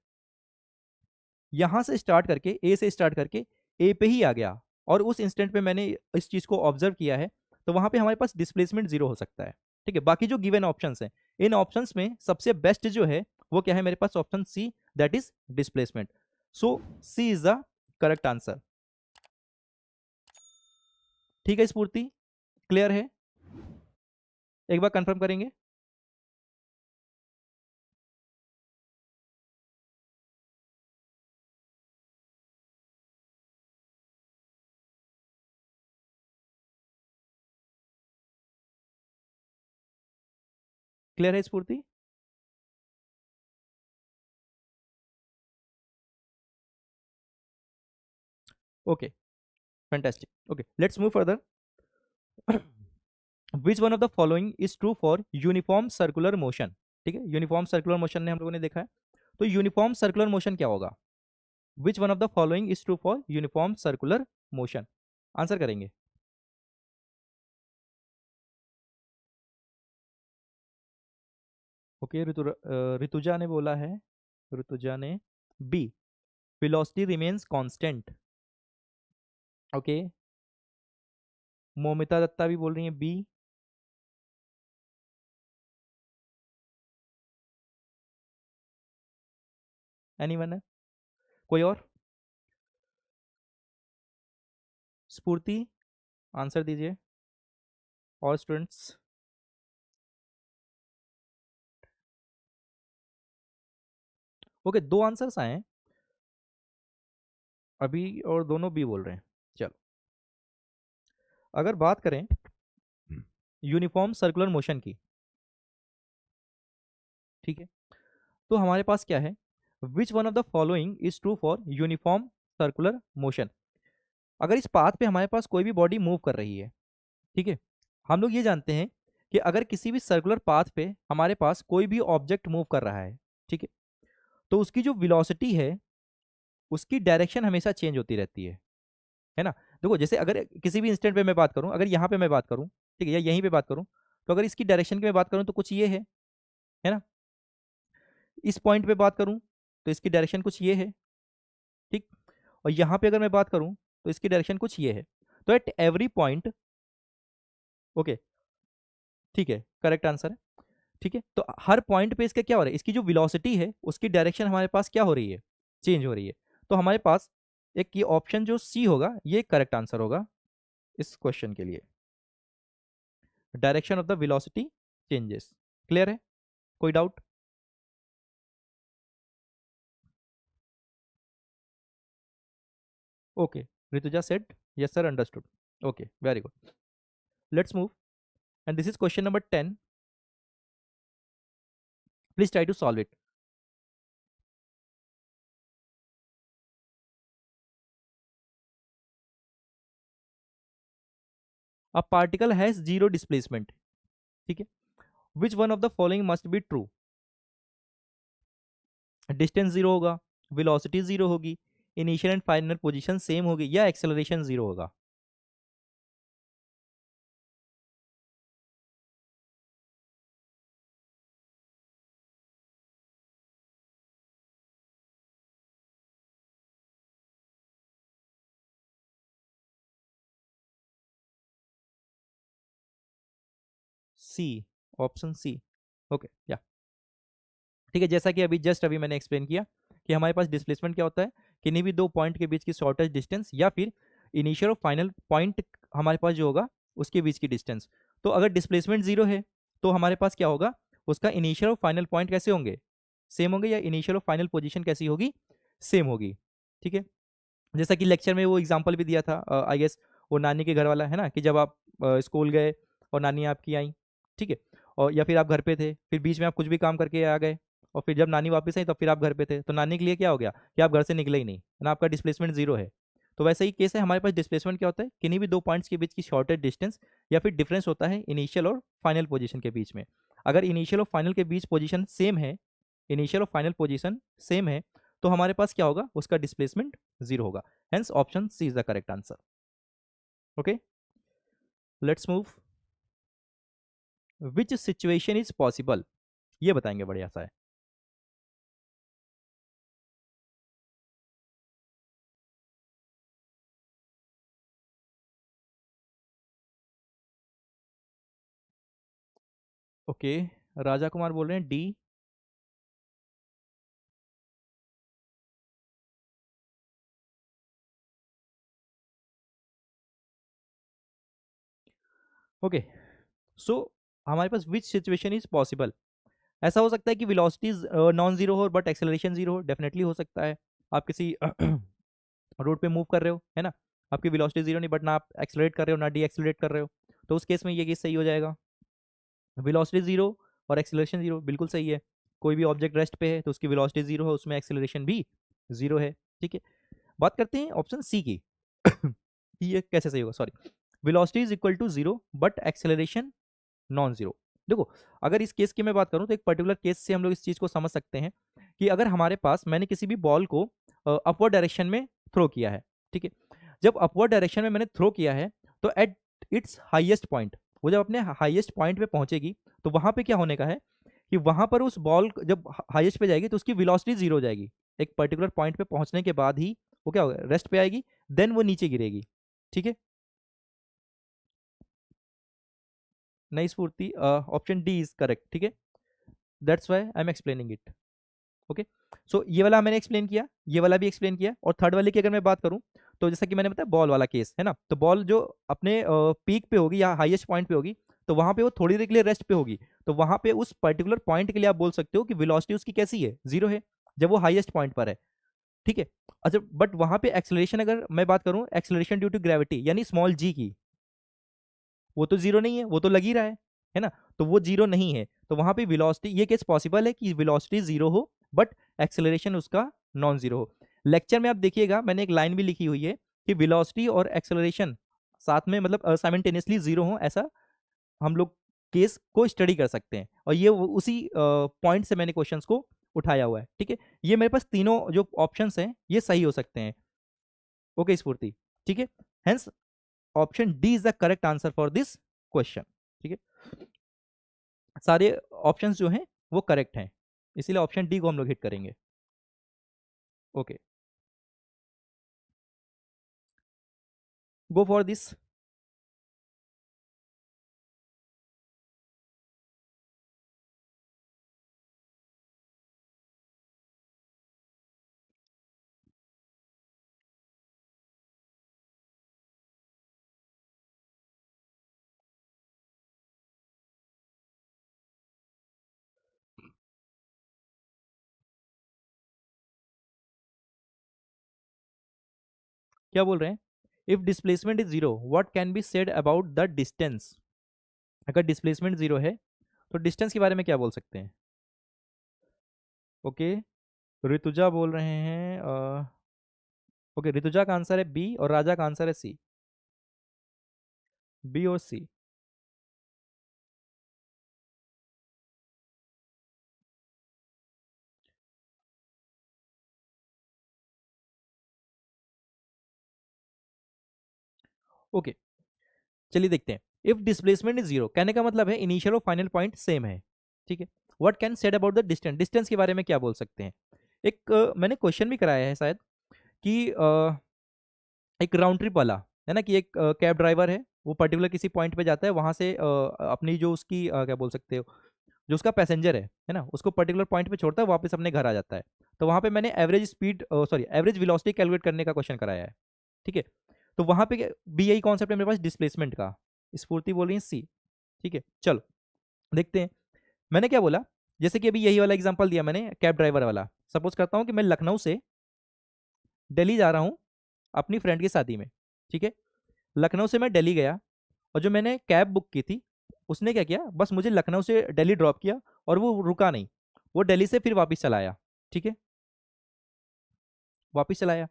Speaker 1: यहां से स्टार्ट करके ए से स्टार्ट करके ए पे ही आ गया और उस इंस्टेंट पे मैंने इस चीज को ऑब्जर्व किया है, तो वहां पे हमारे पास डिस्प्लेसमेंट जीरो हो सकता है। ठीक है, बाकी जो गिवन ऑप्शंस हैं, इन ऑप्शंस में सबसे बेस्ट जो है वो क्या है मेरे पास, option C, that is displacement. So C is the correct answer. ठीक है स्फूर्ति, क्लियर है? एक बार कंफर्म करेंगे। क्लियर है स्फूर्ति? Okay, fantastic. Okay, let's move further. Which one of the following is true for uniform circular motion? ठीक है, यूनिफॉर्म सर्कुलर मोशन ने हम लोगों ने देखा है, तो यूनिफॉर्म सर्कुलर मोशन क्या होगा? Which one of the following is true for uniform circular motion? Answer करेंगे। ओके, ऋतुजा ने बोला है, ऋतुजा ने B, velocity remains constant. Okay, Momita Datta भी बोल रही है बी। एनीवन है कोई और? स्फूर्ति, आंसर दीजिए। और स्टूडेंट्स? ओके, दो आंसर्स आए हैं अभी और दोनों बी बोल रहे हैं। चलो, अगर बात करें यूनिफॉर्म सर्कुलर मोशन की, ठीक है, तो हमारे पास क्या है, विच one of the following is true for uniform circular motion? अगर इस पाथ पे हमारे पास कोई भी बॉडी मूव कर रही है, ठीक है, हम लोग ये जानते हैं कि अगर किसी भी सर्कुलर पाथ पे हमारे पास कोई भी ऑब्जेक्ट मूव कर रहा है, ठीक है, तो उसकी जो वेलोसिटी है उसकी डायरेक्शन हमेशा चेंज होती रहती है ना? देखो जैसे अगर किसी भी इंस्टेंट पे मैं बात करूं, अगर यहाँ पे मैं बात करूं, ठीक है, या यहीं पे बात करूं, तो अगर इसकी डायरेक्शन की मैं बात करूं तो कुछ ये है ना? इस पॉइंट पे बात करूं तो इसकी डायरेक्शन कुछ ये है, ठीक, और यहाँ पे अगर मैं बात करूं तो इसकी डायरेक्शन कुछ ये है। तो एट एवरी पॉइंट, ओके, ठीक है, करेक्ट आंसर है। ठीक है, तो हर पॉइंट पे इसका क्या हो रहा है, इसकी जो वेलोसिटी है उसकी डायरेक्शन हमारे पास क्या हो रही है, चेंज हो रही है। तो हमारे पास एक ये ऑप्शन जो सी होगा ये करेक्ट आंसर होगा इस क्वेश्चन के लिए, direction of the velocity changes. Clear है? कोई doubt? Okay, Rituja said yes sir, understood. Okay, very good. Let's move. And this is question number 10. Please try to solve it. A particle has zero displacement. ठीक है. Which one of the following must be true? Distance zero होगा, velocity zero होगी, initial and final position same होगी, या acceleration zero होगा. सी, option C. Okay, या ठीक है. जैसा कि अभी मैंने एक्सप्लेन किया कि हमारे पास डिस्प्लेसमेंट क्या होता है, किन्हीं भी दो पॉइंट के बीच की शॉर्टेस्ट डिस्टेंस, या फिर इनिशियल और फाइनल पॉइंट हमारे पास जो होगा उसके बीच की डिस्टेंस. तो अगर डिस्प्लेसमेंट जीरो है तो हमारे पास क्या होगा, उसका इनिशियल और फाइनल पॉइंट कैसे होंगे, सेम होंगे, या इनिशियल और फाइनल पोजीशन कैसी होगी, सेम होगी. ठीक है. जैसा कि लेक्चर में वो एग्जांपल भी दिया था, आई गेस वो नानी के घर वाला है ना, कि जब आप स्कूल गए और नानी आपकी आई, ठीक है, और या फिर आप घर पे थे, फिर बीच में आप कुछ भी काम करके आ गए, और फिर जब नानी वापस आई तब फिर आप घर पे थे, तो नानी के लिए क्या हो गया कि आप घर से निकले ही नहीं है ना, आपका डिस्प्लेसमेंट जीरो है. तो वैसा ही केस है, हमारे पास डिस्प्लेसमेंट क्या होता है, किन्हीं भी दो पॉइंट्स के बीच की शॉर्टेस्ट डिस्टेंस, या फिर डिफरेंस होता है इनिशियल और फाइनल पोजीशन के बीच में. अगर इनिशियल और फाइनल के बीच पोजीशन सेम है, इनिशियल और फाइनल पोजीशन सेम है, तो हमारे पास क्या होगा, उसका डिस्प्लेसमेंट जीरो होगा. Hence option C is the correct answer. Okay, let's move. Which situation is possible? ये बताएंगे, बढ़िया सा है. ओके, राजा कुमार बोल रहे हैं डी. ओके, सो हमारे पास विच सिचुएशन इज पॉसिबल. ऐसा हो सकता है कि वेलोसिटी नॉन जीरो हो बट एक्सेलरेशन जीरो हो, डेफिनेटली हो सकता है. आप किसी रोड पे मूव कर रहे हो, है ना, आपकी वेलोसिटी जीरो नहीं, बट ना आप एक्सेलरेट कर रहे हो ना डी एक्सेलरेट कर रहे हो, तो उस केस में ये केस सही हो जाएगा. वेलोसिटी जीरो और एक्सेलरेशन जीरो, बिल्कुल सही है. कोई भी ऑब्जेक्ट रेस्ट पे है तो उसकी वेलोसिटी जीरो है, उसमें एक्सेलरेशन भी जीरो है. ठीक है. बात करते हैं ऑप्शन सी की. कि ये कैसे सही होगा, sorry. Velocity is equal to zero but acceleration non zero. देखो, अगर इस केस की मैं बात करूं तो एक पर्टिकुलर केस से हम लोग इस चीज को समझ सकते हैं कि अगर हमारे पास, मैंने किसी भी बॉल को अपवर्ड डायरेक्शन में थ्रो किया है, ठीक है, जब अपवर्ड डायरेक्शन में मैंने थ्रो किया है, तो एट इट्स हाईएस्ट पॉइंट, वो जब अपने हाईएस्ट पॉइंट पे पहुंचेगी, तो वहां पे क्या होने का है कि वहां पर उस बॉल जब हाईएस्ट पे जाएगी तो उसकी वेलोसिटी जीरो हो जाएगी. एक पर्टिकुलर पॉइंट पे पहुंचने के बाद ही वो क्या होगा, रेस्ट पे आएगी, देन वो नीचे गिरेगी. ठीक है. नई स्फूर्ति, ऑप्शन डी इज करेक्ट. ठीक है. That's why I am explaining it. Okay, so ये वाला मैंने एक्सप्लेन किया, ये वाला भी एक्सप्लेन किया, और थर्ड वाले की अगर मैं बात करूं, तो जैसा कि मैंने बताया बॉल वाला केस है ना, तो बॉल जो अपने पीक पे होगी या हाईएस्ट पॉइंट पे होगी, तो वहां पे वो थोड़ी देर के लिए रेस्ट पे होगी, तो वहां पे उस पर्टिकुलर पॉइंट के लिए आप बोल सकते हो कि वेलोसिटी उसकी कैसी है, जीरो है, जब वो हाईएस्ट पॉइंट पर है. ठीक है. अच्छा, बट वहां पे एक्सेलरेशन अगर मैं बात करूं, एक्सेलरेशन ड्यू टू ग्रेविटी यानी स्मॉल जी की, वो तो जीरो नहीं है, वो तो लग ही रहा है ना, तो वो जीरो नहीं है, तो वहां पे वेलोसिटी, ये केस पॉसिबल है कि वेलोसिटी जीरो हो बट एक्सेलरेशन उसका नॉन जीरो हो. लेक्चर में आप देखिएगा, मैंने एक लाइन भी लिखी हुई है कि वेलोसिटी और एक्सेलरेशन साथ में, मतलब साइमल्टेनियसली जीरो हो, ऐसा हम लोग केस को स्टडी कर सकते हैं, और ये उसी पॉइंट से मैंने क्वेश्चंस को उठाया हुआ है. ठीक है. ये मेरे पास तीनों जो ऑप्शंस हैं ये सही हो सकते हैं. ओके स्फूर्ति. ठीक है. Hence option D is the correct answer for this question. ठीक है. सारे ऑप्शंस जो हैं वो करेक्ट हैं, इसीलिए ऑप्शन डी को हम लोग हिट करेंगे. Okay, go for this. क्या बोल रहे हैं, if displacement is zero what can be said about the distance. अगर डिस्प्लेसमेंट जीरो है तो डिस्टेंस के बारे में क्या बोल सकते हैं? ओके, ऋतुजा बोल रहे हैं ओके, ऋतुजा का आंसर है बी और राजा का आंसर है सी। बी और सी। ओके, चलिए देखते हैं। इफ डिस्प्लेसमेंट इज जीरो कहने का मतलब है इनिशियल और फाइनल पॉइंट सेम है, ठीक है। What can said about the distance, distance के बारे में क्या बोल सकते हैं? एक मैंने क्वेश्चन भी कराया है शायद कि एक राउंड ट्रिप वाला है ना, कि एक कैब ड्राइवर है, वो पर्टिकुलर किसी पॉइंट पे जाता है, वहां से अपनी जो उसकी क्या बोल सकते हो, जो उसका पैसेंजर है ना, उसको पर्टिकुलर पॉइंट पे छोड़ता है, वापस अपने घर आ जाता है। तो वहां पे मैंने average speed sorry average velocity calculate करने का क्वेश्चन कराया है, ठीक है। तो वहां पे भी यही कॉन्सेप्ट है मेरे पास डिस्प्लेसमेंट का। स्फूर्ति बोल रही है सी, ठीक है। चलो देखते हैं। मैंने क्या बोला, जैसे कि अभी यही वाला एग्जांपल दिया मैंने कैब ड्राइवर वाला। सपोज करता हूँ कि मैं लखनऊ से दिल्ली जा रहा हूँ अपनी फ्रेंड की शादी में, ठीक है। लखनऊ से मैं दिल्ली गया और जो मैंने कैब बुक की थी उसने क्या किया, बस मुझे लखनऊ से दिल्ली ड्रॉप किया और वो रुका नहीं, वो दिल्ली से फिर वापस चला आया, ठीक है, वापस चला आया।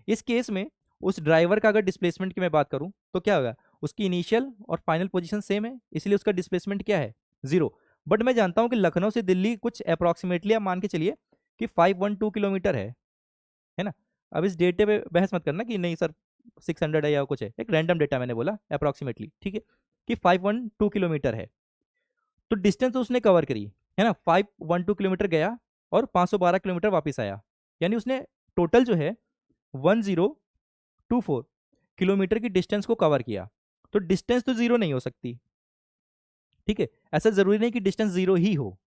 Speaker 1: इस केस में उस ड्राइवर का अगर डिस्प्लेसमेंट की मैं बात करूं तो क्या होगा, उसकी इनिशियल और फाइनल पोजीशन सेम है, इसलिए उसका डिस्प्लेसमेंट क्या है, जीरो। बट मैं जानता हूं कि लखनऊ से दिल्ली कुछ अप्रॉक्सीमेटली आप मान के चलिए कि 512 किलोमीटर है ना। अब इस डेटे पे बहस मत करना कि नहीं सर 600 है या कुछ है, एक रैंडम डेटा मैंने बोला अप्रॉक्सीमेटली, ठीक है, कि 512 किलोमीटर है। तो डिस्टेंस तो उसने कवर करी है ना, 512 किलोमीटर गया और 512 किलोमीटर वापस आया, यानी उसने टोटल जो है 1024 किलोमीटर की डिस्टेंस को कवर किया। तो डिस्टेंस तो जीरो नहीं हो सकती, ठीक है, ऐसा जरूरी नहीं कि डिस्टेंस जीरो ही हो,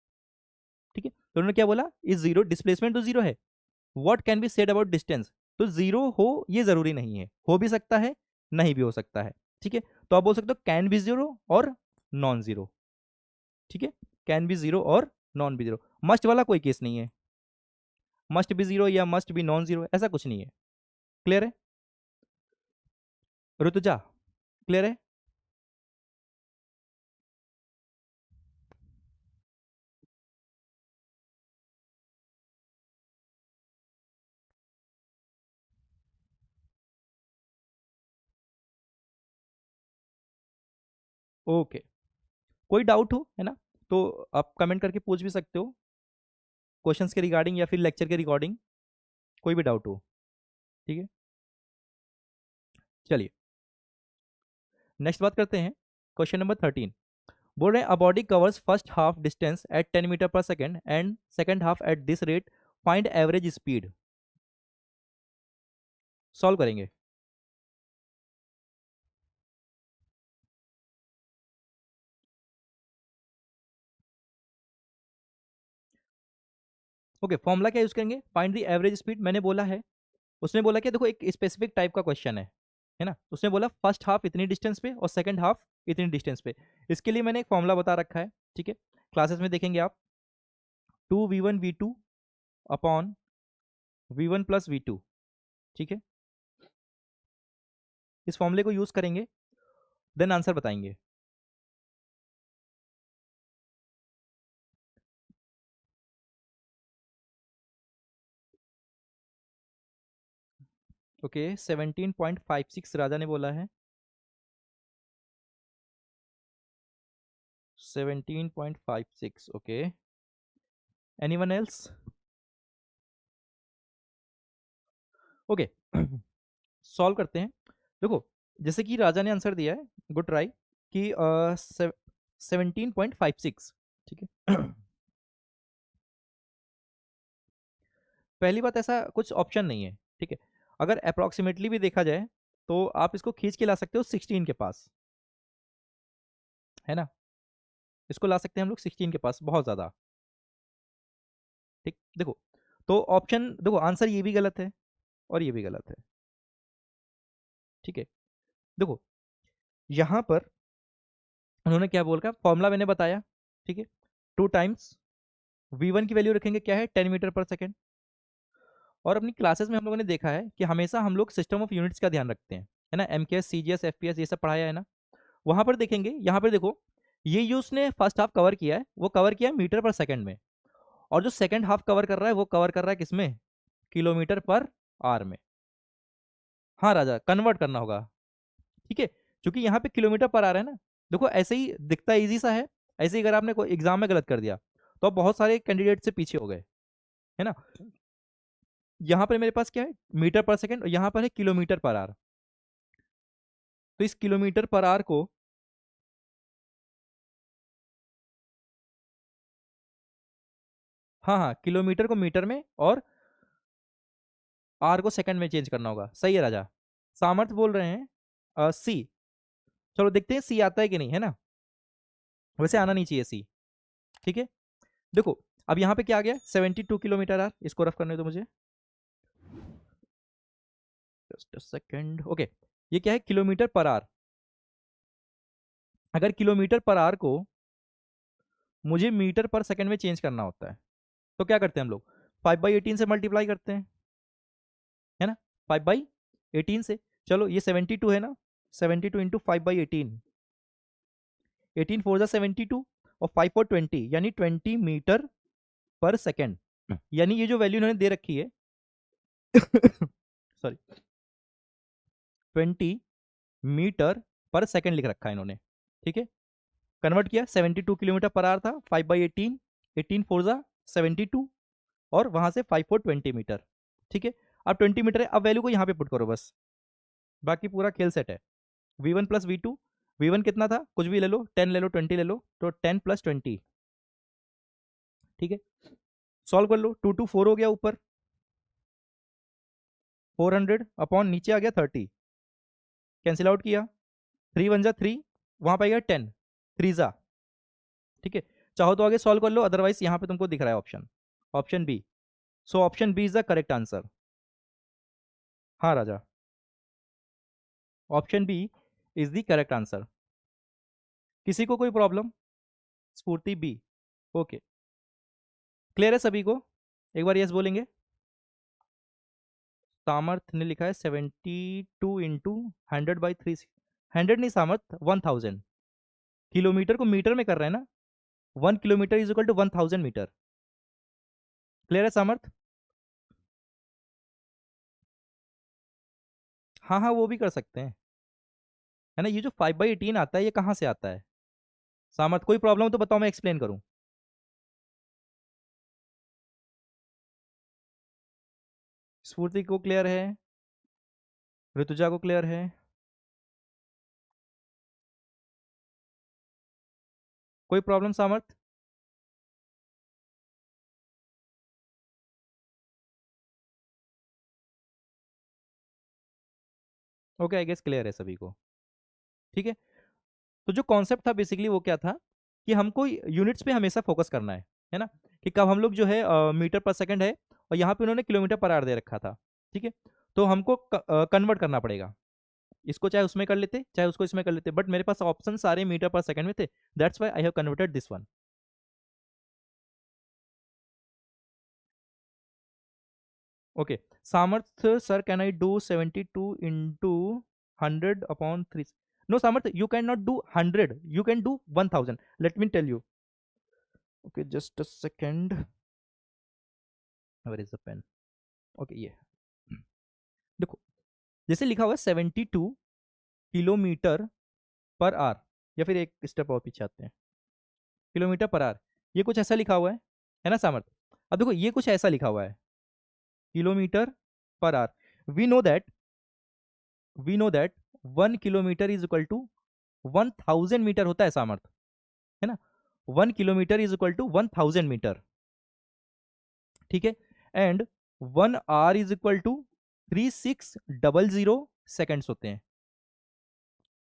Speaker 1: ठीक है। तो उन्होंने क्या बोला, इज जीरो, डिस्प्लेसमेंट तो जीरो है, what can be said about distance, तो जीरो हो ये जरूरी नहीं है, हो भी सकता है नहीं भी हो सकता है, ठीक है। तो आप बोल सकते हो कैन बी जीरो और नॉन जीरो, ठीक है, कैन बी जीरो और नॉन बी जीरो। मस्ट वाला कोई केस नहीं है, मस्ट बी जीरो या मस्ट बी नॉन जीरो ऐसा कुछ नहीं है। क्लियर है ऋतुजा, क्लियर है? ओके, कोई डाउट हो है ना तो आप कमेंट करके पूछ भी सकते हो, क्वेश्चंस के रिगार्डिंग या फिर लेक्चर के रिगार्डिंग, कोई भी डाउट हो, ठीक है। चलिए नेक्स्ट बात करते हैं, क्वेश्चन नंबर 13। बोल रहे हैं a body covers first half distance at 10 metre per second and second half at this rate, find average speed. Solve करेंगे। ओके, फॉर्मूला क्या यूज करेंगे, फाइंड द एवरेज स्पीड। मैंने बोला है, उसने बोला कि देखो एक स्पेसिफिक टाइप का क्वेश्चन है ना, उसने बोला फर्स्ट हाफ इतनी डिस्टेंस पे और सेकंड हाफ इतनी डिस्टेंस पे। इसके लिए मैंने एक फॉर्मूला बता रखा है, ठीक है, क्लासेस में देखेंगे आप, 2v1v2 अपॉन v1 + v2, ठीक है। इस फॉर्मूले को यूज करेंगे, देन आंसर बताएंगे। ओके, 17.56 राजा ने बोला है, 17.56। Okay, anyone else? Okay, solve करते हैं। देखो जैसे कि राजा ने आंसर दिया है, गुड ट्राई, कि 17.56, ठीक है। पहली बात ऐसा कुछ ऑप्शन नहीं है, ठीक है। अगर अप्रोक्सीमेटली भी देखा जाए तो आप इसको खींच के ला सकते हो 16 के पास, है ना, इसको ला सकते हैं हम लोग 16 के पास बहुत ज़्यादा, ठीक। देखो तो ऑप्शन देखो, आंसर ये भी गलत है और ये भी गलत है, ठीक है। देखो यहाँ पर उन्होंने क्या बोल रखा, फॉर्मूला मैंने बताया, ठीक है, 2 टाइम्स v1 की वैल्यू रखेंगे क्या है 10 मीटर पर सेकेंड। और अपनी क्लासेस में हम लोगों ने देखा है कि हमेशा हम लोग सिस्टम ऑफ यूनिट्स का ध्यान रखते हैं, है ना, MKS CGS FPS ये सब पढ़ाया है ना, वहां पर देखेंगे, यहाँ पर देखो ये उसने फर्स्ट हाफ कवर किया है, वो कवर किया है मीटर पर सेकंड में, और जो सेकंड हाफ कवर कर रहा है वो कवर कर रहा है किसमें, किलोमीटर पर आवर में। हाँ राजा, कन्वर्ट करना होगा, ठीक है, क्योंकि यहाँ पे किलोमीटर पर आवर है ना। देखो ऐसे ही दिखता इजी सा है, ऐसे ही अगर आपने कोई एग्जाम में गलत कर दिया तो आप बहुत सारे कैंडिडेट से पीछे हो गए, है ना। यहाँ पर मेरे पास क्या है, मीटर पर सेकंड, और यहाँ पर है किलोमीटर पर आवर। तो इस किलोमीटर पर आवर को, हाँ हाँ, किलोमीटर को मीटर में और आर को सेकंड में चेंज करना होगा। सही है राजा। सामर्थ्य बोल रहे हैं सी। चलो देखते हैं सी आता है कि नहीं, है ना, वैसे आना नहीं चाहिए सी, ठीक है। देखो अब यहाँ पे क्या आ गया, 72 किलोमीटर आर, इसको रफ करने दो मुझे, जस्ट अ सेकंड। ओके, ये क्या है, किलोमीटर पर आर। अगर किलोमीटर पर आर को मुझे मीटर पर सेकंड में चेंज करना होता है तो क्या करते हैं हम लोग, 5/18 से मल्टीप्लाई करते हैं, है ना, 5/18 से। चलो ये 72 है ना, 72 इंटू 5/18, 18 फोर जा 72, और 5 और 20 यानी 20 मीटर पर सेकेंड। यानी ये जो वैल्यू इन्होंने दे रखी है सॉरी, 20 मीटर पर सेकेंड लिख रखा है इन्होंने, ठीक है। कन्वर्ट किया, 72 किलोमीटर पर आवर था, 5/18, 18 फोर जा 72, और वहां से 5 फोर 20 मीटर, ठीक है। अब 20 मीटर है, अब वैल्यू को यहाँ पे पुट करो बस, बाकी पूरा खेल सेट है। V1 प्लस V2, V1 कितना था, कुछ भी ले लो, 10 ले लो, 20 ले लो, तो 10 प्लस 20, ठीक है। सॉल्व कर लो, 2 2 4 हो गया ऊपर, 400 अपॉन नीचे आ गया 30, कैंसिल आउट किया, 3 1 जा 3, वहां पाएगा 10, 3 जा, ठीक है। चाहो तो आगे सॉल्व कर लो, अदरवाइज यहाँ पे तुमको दिख रहा है option, option B. So option B is the correct answer. हाँ Raja, option B is the correct answer. किसी को कोई प्रॉब्लम, स्फूर्ति बी, ओके, क्लियर है सभी को, एक बार यस बोलेंगे। सामर्थ ने लिखा है 72 इंटू 100/3, 100 नहीं सामर्थ, 1000, किलोमीटर को मीटर में कर रहे हैं ना, 1 kilometre is equal to 1000 metre. Clear है सामर्थ। हाँ हाँ, वो भी कर सकते हैं, है ना। ये जो 5/18 आता है ये कहाँ से आता है सामर्थ, कोई प्रॉब्लम हो तो बताओ, मैं एक्सप्लेन करूँ। स्फूर्ति को क्लियर है, ऋतुजा को क्लियर है, कोई प्रॉब्लम सामर्थ। ओके, आई गेस क्लियर है सभी को, ठीक है। तो जो कॉन्सेप्ट था बेसिकली वो क्या था, कि हमको यूनिट्स पे हमेशा फोकस करना है ना, कि कब हम लोग जो है मीटर पर सेकंड है, और यहाँ पे उन्होंने किलोमीटर पर आवर दे रखा था, ठीक है। तो हमको कन्वर्ट करना पड़ेगा, इसको चाहे उसमें कर लेते चाहे उसको इसमें कर लेते, बट मेरे पास ऑप्शन सारे मीटर पर सेकंड में थे, that's why I have converted this one. Okay, Samarthya sir, can I do 72 into 100/3? No Samarthya, you can not do 100, you can do 1000, let me tell you. Okay just a second, where is the pen, okay ये देखो, जैसे लिखा हुआ है 72 kilometre पर our, या फिर एक स्टेप और पीछे आते हैं, किलोमीटर पर आवर, ये कुछ ऐसा लिखा हुआ है ना सामर्थ। अब देखो ये कुछ ऐसा लिखा हुआ है, किलोमीटर पर hour, we know that 1 kilometre is equal to 1000 metre होता है सामर्थ, है ना, 1 kilometre is equal to 1000 metre, ठीक है। And 1 hour is equal to 3600 seconds होते हैं,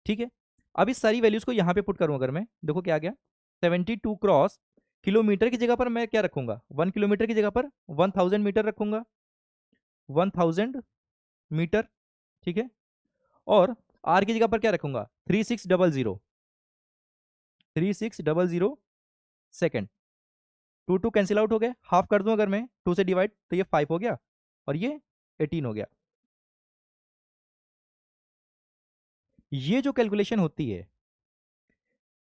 Speaker 1: ठीक है। अब इस सारी वैल्यूज को यहां पे पुट करूं अगर मैं, देखो क्या आ गया, 72 क्रॉस, किलोमीटर की जगह पर मैं क्या रखूंगा, 1 किलोमीटर की जगह पर 1000 मीटर रखूंगा, 1000 मीटर, ठीक है। और आर की जगह पर क्या रखूंगा, 3600 सेकेंड, 2 कैंसिल आउट हो गए, हाफ कर दूं अगर मैं 2 से डिवाइड तो ये 5 हो गया, और ये 18 हो गया। ये जो कैलकुलेशन होती है,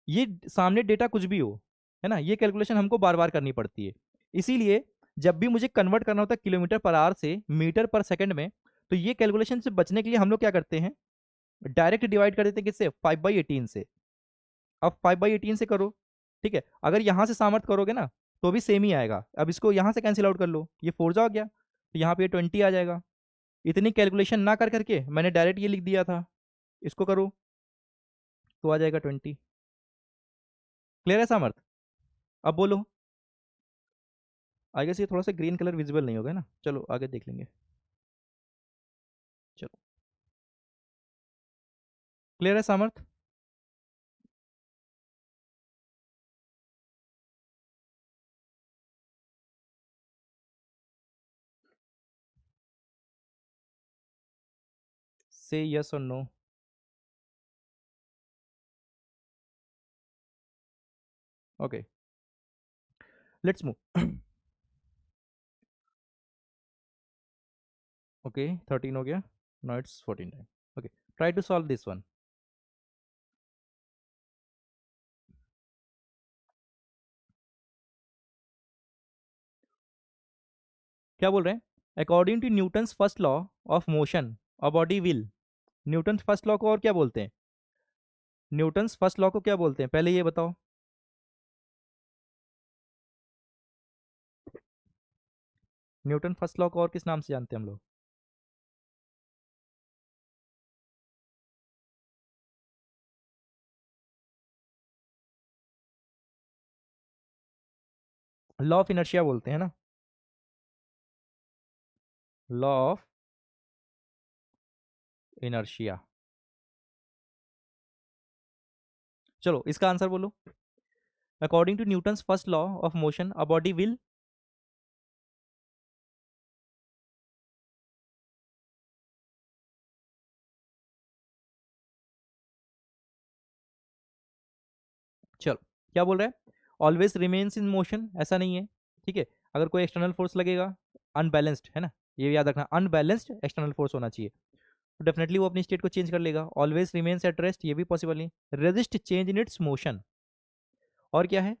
Speaker 1: ये सामने डेटा कुछ भी हो, है ना, ये कैलकुलेशन हमको बार बार करनी पड़ती है। इसीलिए जब भी मुझे कन्वर्ट करना होता है किलोमीटर पर आवर से मीटर पर सेकंड में, तो ये कैलकुलेशन से बचने के लिए हम लोग क्या करते हैं, डायरेक्ट डिवाइड कर देते हैं किससे, 5/18 से। अब 5/18 से करो, ठीक है, अगर यहाँ से सामर्थ करोगे ना तो भी सेम ही आएगा। अब इसको यहाँ से कैंसिल आउट कर लो, ये 4 जा गया, तो यहाँ पे 20 आ जाएगा। इतनी कैलकुलेशन ना कर करके मैंने डायरेक्ट ये लिख दिया था, इसको करो तो आ जाएगा 20। क्लियर है सामर्थ? अब बोलो। आई गेस ये थोड़ा सा ग्रीन कलर विजिबल नहीं होगा ना, चलो आगे देख लेंगे। चलो, क्लियर है सामर्थ? से यस और no. Okay, let's move. Okay, 13 हो गया, no it's 14 time. Okay, try to solve this one. क्या बोल रहे हैं, according to Newton's first law of motion a body will. Newton's first law को और क्या बोलते हैं, न्यूटन्स फर्स्ट लॉ को क्या बोलते हैं, पहले ये बताओ। न्यूटन फर्स्ट लॉ को और किस नाम से जानते हैं हम लोग? लॉ ऑफ इनर्शिया बोलते हैं ना, लॉ ऑफ इनर्शिया। चलो इसका आंसर बोलो। According to Newton's first law of motion a body will. चलो, क्या बोल रहा है, ऑलवेज रिमेन्स इन मोशन, ऐसा नहीं है, ठीक है, अगर कोई एक्सटर्नल फोर्स लगेगा, अनबैलेंस्ड है ना, ये याद रखना, अनबैलेंस्ड एक्सटर्नल फोर्स होना चाहिए, तो डेफिनेटली वो अपनी स्टेट को चेंज कर लेगा। ऑलवेज रिमेन्स एट रेस्ट, ये भी पॉसिबल नहीं। Resist change in its motion, और क्या है,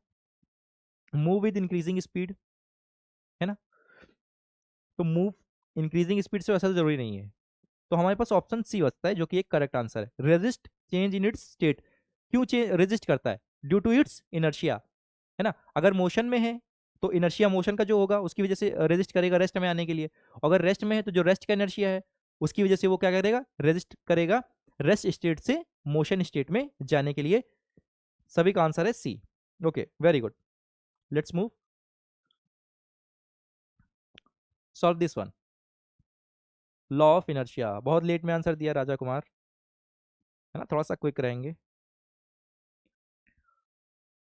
Speaker 1: मूव विद इंक्रीजिंग स्पीड, है ना, तो मूव इंक्रीजिंग स्पीड से वैसा तो जरूरी नहीं है, तो हमारे पास ऑप्शन सी बचता है जो कि एक करेक्ट आंसर है। Resist change in its state, क्यों रेजिस्ट करता है, ड्यू टू इट्स इनर्शिया, है ना, अगर मोशन में है तो इनर्शिया मोशन का जो होगा उसकी वजह से रेजिस्ट करेगा रेस्ट में आने के लिए, अगर रेस्ट में है तो जो रेस्ट का इनर्शिया है उसकी वजह से वो क्या करेगा, रेजिस्ट करेगा रेस्ट स्टेट से मोशन स्टेट में जाने के लिए। सभी का आंसर है C. Okay, very good, let's move, solve this one. Law of inertia, बहुत लेट में आंसर दिया राजा कुमार, है ना, थोड़ा सा क्विक रहेंगे।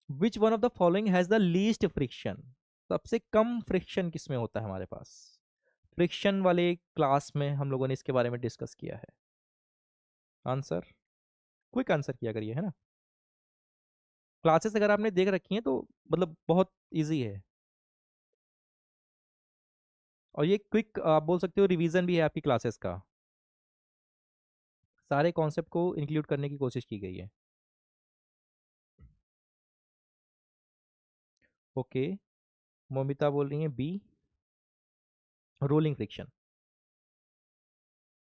Speaker 1: Which one of the following has the least friction, सबसे कम फ्रिक्शन किसमें होता है हमारे पास? फ्रिक्शन वाले क्लास में हम लोगों ने इसके बारे में डिस्कस किया है। आंसर, क्विक आंसर किया करिए, है ना, क्लासेस अगर आपने देख रखी हैं तो मतलब बहुत इजी है, और ये क्विक आप बोल सकते हो रिवीजन भी है आपकी क्लासेस का, सारे कॉन्सेप्ट को इंक्लूड करने की कोशिश की गई है। ओके, मोमिता बोल रही है बी, रोलिंग फ्रिक्शन।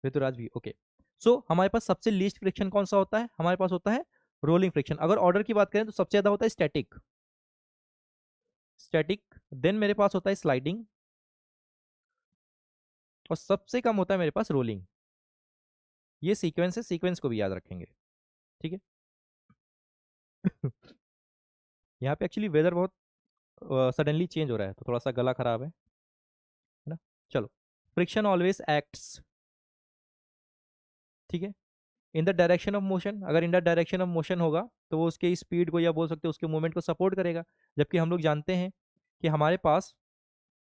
Speaker 1: ऋतुराज भी ओके। सो हमारे पास सबसे लीस्ट फ्रिक्शन कौन सा होता है, हमारे पास होता है रोलिंग फ्रिक्शन। अगर ऑर्डर की बात करें तो सबसे ज्यादा होता है स्टैटिक, स्टैटिक, देन मेरे पास होता है स्लाइडिंग, और सबसे कम होता है मेरे पास रोलिंग। ये सीक्वेंस है, सीक्वेंस को भी याद रखेंगे, ठीक है। यहाँ पे एक्चुअली वेदर बहुत सडनली चेंज हो रहा है तो थोड़ा सा गला खराब है ना। चलो, फ्रिक्शन ऑलवेज एक्ट्स, ठीक है, in the direction of motion, अगर in the direction of motion होगा तो वो उसके स्पीड को या बोल सकते हो उसके मूवमेंट को सपोर्ट करेगा, जबकि हम लोग जानते हैं कि हमारे पास